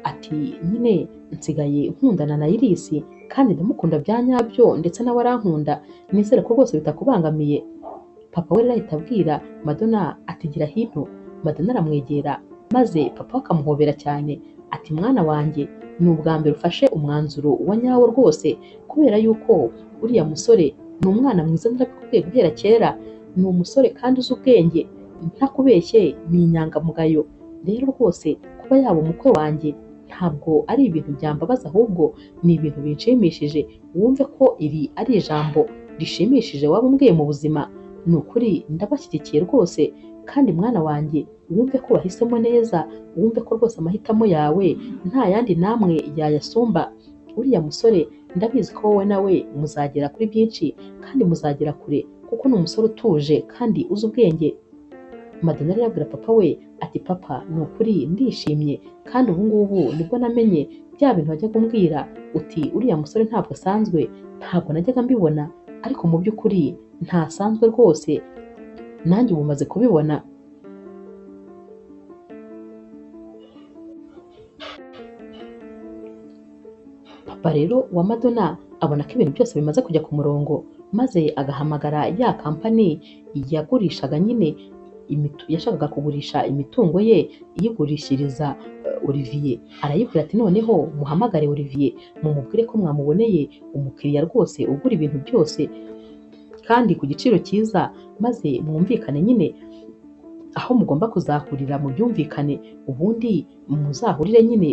Ati nyine nsigaye nkundana na Iris kandi ndamukunda bya nyabyo ndetse nawe arankunda, nizere ko rwose bitakubangamiye. Papa we rero ahita abwira Madonna ati gira hino. Madonna aramwegera maze papa akamuhobera cyane ati mwana wanjye, ni ubwa mbere ufashe umwanzuro wa nyawo rwose, kubera yuko uriya musore ni umwana mwiza ndabikubwiye guhera kera, ni umusore kandi uzi ubwenge, ntakubeshye ni inyangamugayo. Rero rwose kuba yaba umukwe wanjye ntabwo ari ibintu byambabaza, ahubwo ni ibintu binshimishije. Wumve ko iri ari ijambo rishimishije waba umbwiye mu buzima. Ni ukuri ndabashyigikiye rwose, kandi mwana wanjye wumve ko wahisemo neza, wumve ko rwose amahitamo yawe nta yandi namwe yayasumba. Uriya musore ndabizi ko wowe nawe muzagera kuri byinshi kandi muzagera kure, kuko ni umusore utuje kandi uzi ubwenge. Madonna rero abwira papa we ati papa, ni ukuri ndishimye, kandi ubu ngubu nibwo namenye bya bintu wajyaga umbwira uti uriya musore ntabwo asanzwe, ntabwo najyaga mbibona, ariko mu by'ukuri ntasanzwe rwose, nanjye ubu maze kubibona. Papa rero wa Madonna abona ko ibintu byose bimaze kujya ku murongo, maze agahamagara ya kampani yagurishaga nyine yashakaga kugurisha imitungo ye iyigurishiriza Olivier. Arayibwira ati noneho muhamagare Olivier mumubwire ko mwamuboneye umukiriya rwose ugura ibintu byose kandi ku giciro cyiza, maze mwumvikane nyine aho mugomba kuzahurira mu byumvikane, ubundi muzahurire nyine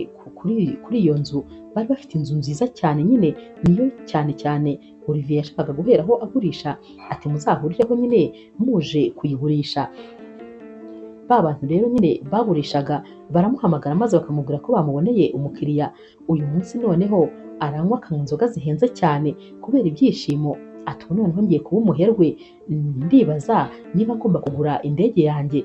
kuri iyo nzu. Bari bafite inzu nziza cyane nyine, niyo cyane cyane Olivier yashakaga guheraho agurisha, ati muzahurireho nyine muje kuyigurisha. Ba bantu rero nyine bagurishaga baramuhamagara maze bakamubwira ko bamuboneye umukiriya. Uyu munsi noneho aranywa akanywa inzoga zihenze cyane kubera ibyishimo. Ati ubu noneho ngiye kuba umuherwe, ndibaza niba ngomba kugura indege yanjye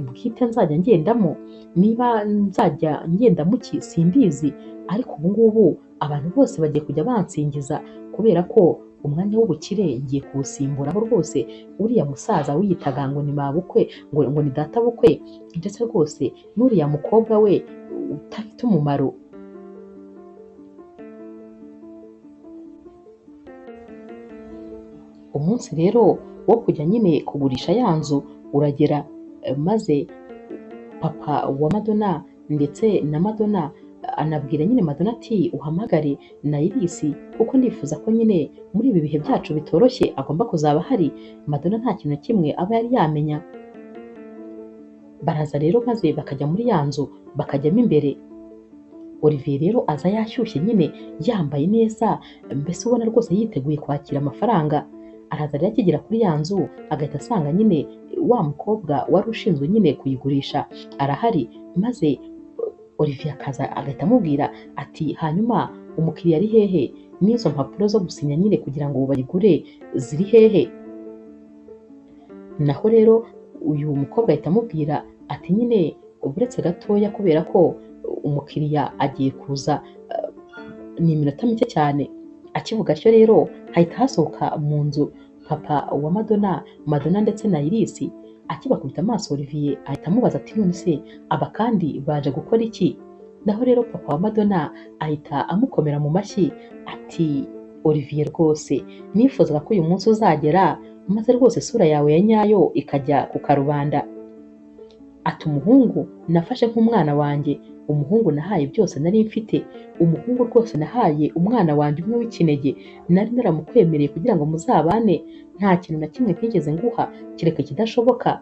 bwite nzajya ngendamo, niba nzajya ngenda muki simbizi, ariko ubu ngubu abantu bose bagiye kujya bansingiza kubera ko umwanya w'ubukire ngiye kuwusimburaho rwose. Uriya musaza wiyitaga ngo ni mabukwe, ngo ni data bukwe, ndetse rwose n'uriya mukobwa we utafite umumaro. Umunsi rero wo kujya nyine kugurisha ya nzu uragera, maze papa wa Madonna ndetse na Madonna anabwira nyine Madonna ati uhamagare na Iris kuko ndifuza ko nyine muri ibi bihe byacu bitoroshye agomba kuzaba hari. Madonna nta kintu na kimwe aba yari yamenya. Baraza rero maze bakajya muri ya nzu bakajyamo imbere. Olivier rero aza yashyushye nyine yambaye neza, mbese ubona rwose yiteguye kwakira amafaranga. Araza rero akigera kuri ya nzu agahita asanga nyine wa mukobwa wari ushinzwe nyine kuyigurisha arahari, maze Olivier akaza agahita amubwira ati hanyuma umukiriya ari hehe, n'izo mpapuro zo gusinya nyine kugira ngo bayigure ziri hehe? Naho rero uyu mukobwa ahita amubwira ati nyine uretse gatoya kubera ko umukiriya agiye kuza, ni iminota mike cyane. Akivuga atyo rero hahita hasohoka mu nzu papa wa Madonna ndetse na Iris. Akibakubita amaso Olivier ahita amubaza ati none se aba kandi baje gukora iki? Naho rero papa wa Madonna ahita amukomera mu mashyi ati Olivier rwose nifuzaga ko uyu munsi uzagera maze rwose isura yawe ya nyayo ikajya ku karubanda. Ati umuhungu nafashe nk'umwana wanjye, umuhungu nahaye byose nari mfite, umuhungu rwose nahaye umwana wanjye umwe w'ikinege, nari naramukwemereye kugira ngo muzabane, nta kintu na kimwe ntigeze nguha kereka kidashoboka,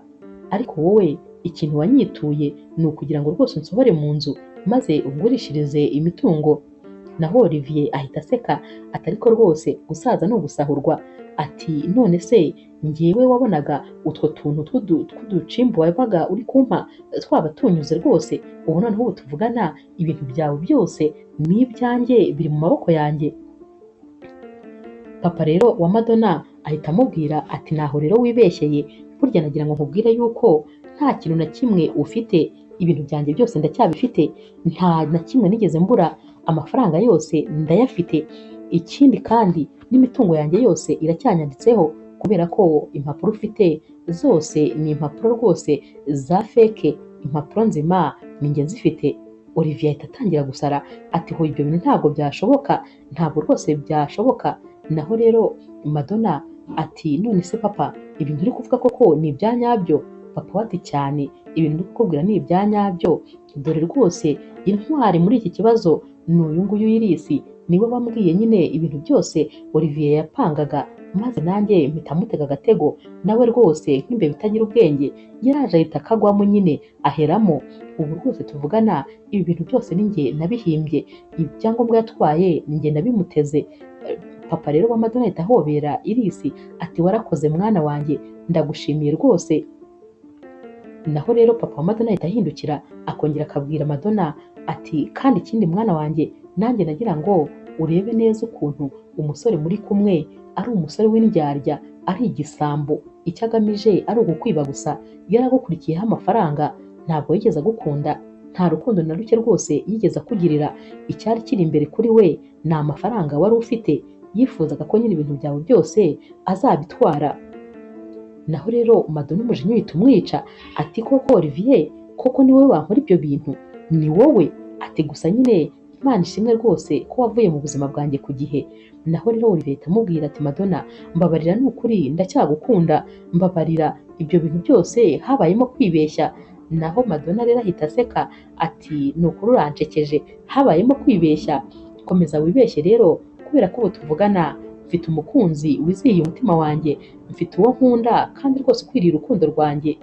ariko wowe ikintu wanyituye ni ukugira ngo rwose unsohore mu nzu maze ungurishirize imitungo. Naho Olivier ahita aseka ati ariko rwose gusaza ni ugusahurwa. Ati none se njyewe wabonaga utwo tuntu tw'uducimbu wabaga uri kumpa twaba tunyuze rwose, ubu noneho ubu tuvugana ibintu byawe byose ni ibyanjye, biri mu maboko yanjye. Papa rero wa Madonna ahita amubwira ati naho rero wibeshyeye, burya nagira ngo nkubwire yuko nta kintu na kimwe ufite, ibintu byanjye byose ndacyabifite, nta na kimwe nigeze mbura, amafaranga yose ndayafite, ikindi kandi n'imitungo yanjye yose iracyanyanditseho kubera ko impapuro ufite zose ni impapuro rwose za feke, impapuro nzima ni njye zifite. Olivier ahita atangira gusara ati ho ibyo bintu ntabwo byashoboka, ntabwo rwose byashoboka. Naho rero Madonna ati none se papa ibintu uri kuvuga koko ni ibya nyabyo? Papa we ati cyane ibintu uri kukubwira ni ibya nyabyo, dore rwose intwari muri iki kibazo ni uyu nguyu Iris, niwe bambwiye nyine ibintu byose Olivier yapangaga, maze nanjye mpita mutega agatego, nawe rwose nk'imbeba itagira ubwenge yaraje ahita akagwamo nyine aheramo. Ubu rwose tuvugana ibi bintu byose ni njye nabihimbye, ibyangombwa yatwaye ni njye nabimuteze. Papa rero wa Madonna ahita ahobera Iris ati warakoze mwana wanjye, ndagushimiye rwose. Naho rero papa wa Madonna ahita ahindukira akongera akabwira Madonna ati kandi ikindi mwana wanjye, nanjye nagira ngo urebe neza ukuntu umusore muri kumwe ari umusore w'indyarya, ari igisambo, icyo agamije ari ugukwiba gusa, yaragukurikiyeho amafaranga, ntabwo yigeze agukunda, nta rukundo na ruke rwose yigeze akugirira, icyari kiri imbere kuri we ni amafaranga wari ufite, yifuzaga ko nyine ibintu byawe byose azabitwara. Naho rero Madonna umujinya uhita umwica ati koko Olivier, koko ni wowe wankora ibyo bintu? Ni wowe? Ati gusa nyine Imana ishimwe rwose ko wavuye mu buzima bwanjye ku gihe. Naho rero Olivier amubwira ati Madonna mbabarira, ni ukuri ndacyagukunda, mbabarira, ibyo bintu byose habayemo kwibeshya. Naho Madonna rero ahita aseka ati ni ukuri urancekeje, habayemo kwibeshya, komeza wibeshye rero kubera ko ubu tuvugana mfite umukunzi wizihiye umutima wanjye, mfite uwo nkunda kandi rwose ukwiriye urukundo rwanjye.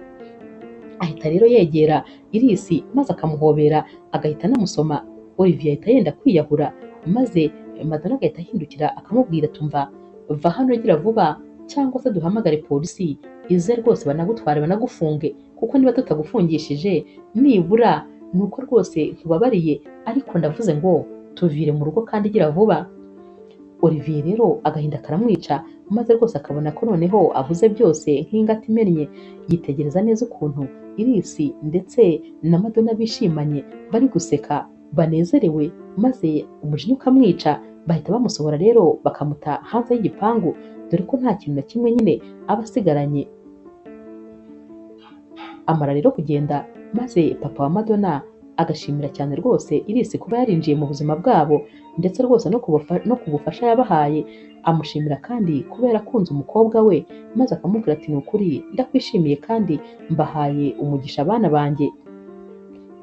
ahita rero yegera Iris maze akamuhobera agahita anamusoma. Olivier ahita yenda kwiyahura maze Madonna agahita ahindukira akamubwira tumva va hano gira vuba cyangwa se duhamagare polisi ize rwose banagutware banagufunge kuko niba tutagufungishije nibura nuko rwose nkubabariye ariko ndavuze ngo tuvire mu rugo kandi gira vuba. Olivier rero agahinda karamwica maze rwose akabona ko noneho abuze byose nk'ingata imennye. Yitegereza neza ukuntu Iris ndetse na Madonna bishimanye bari guseka banezerewe maze umujinya ukamwica. Bahita bamusohora rero bakamuta hanze y'igipangu dore ko nta kintu na kimwe nyine aba asigaranye. Amara rero kugenda maze papa wa Madonna agashimira cyane rwose Iris kuba yarinjiye mu buzima bwabo ndetse rwose no ku bufasha yabahaye. Amushimira kandi kuba yarakunze umukobwa we maze akamubwira ati ni ukuri ndakwishimiye kandi mbahaye umugisha abana banjye.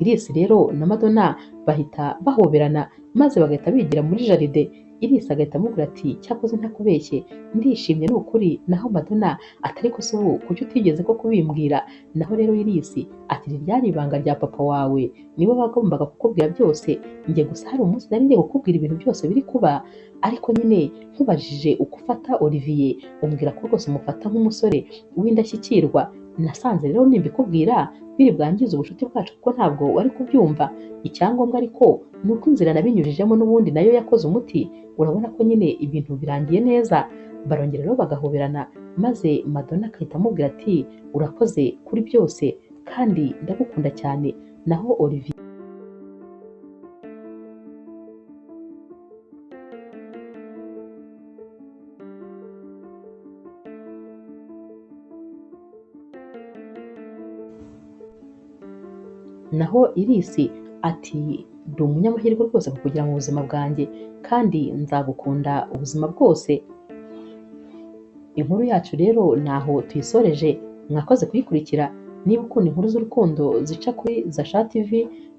Iris rero na Madonna bahita bahoberana maze bagahita bigira muri jaride. Iris agahita amubwira ati cyakoze ntakubeshye ndishimye ni ukuri, naho Madonna atari ko se ubu kuki utigeze ko kubimbwira. Naho rero Iris ati ryari ibanga rya papa wawe nibo bagombaga kukubwira byose, njye gusa hari umunsi nari ngiye kukubwira ibintu byose biri kuba ariko nyine nkubajije uko ufata Olivier umbwira ko rwose umufata nk'umusore w'indashyikirwa. Nasanze rero nimbikubwira biri bwangiza ubucuti bwacu kuko ntabwo wari kubyumva. Icyangombwa ariko ni uko inzira nabinyujijemo n'ubundi nayo yakoze umuti, urabona ko nyine ibintu birangiye neza. Barongera rero bagahoberana maze Madonna agahita amubwira ati urakoze kuri byose kandi ndagukunda cyane. Naho Olivier Iris ati ndi umunyamahirwe rwose kukugira mu buzima bwanjye kandi nzagukunda ubuzima bwose. Inkuru yacu rero naho tuyisoreje, mwakoze kuyikurikira. Niba ukunda inkuru z'urukundo zica kuri Zasha TV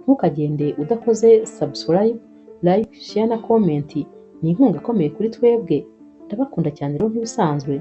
ntukagende udakoze subscribe, like, share na comment. Ni inkunga ikomeye kuri twebwe. Ndabakunda cyane rero nk'ibisanzwe.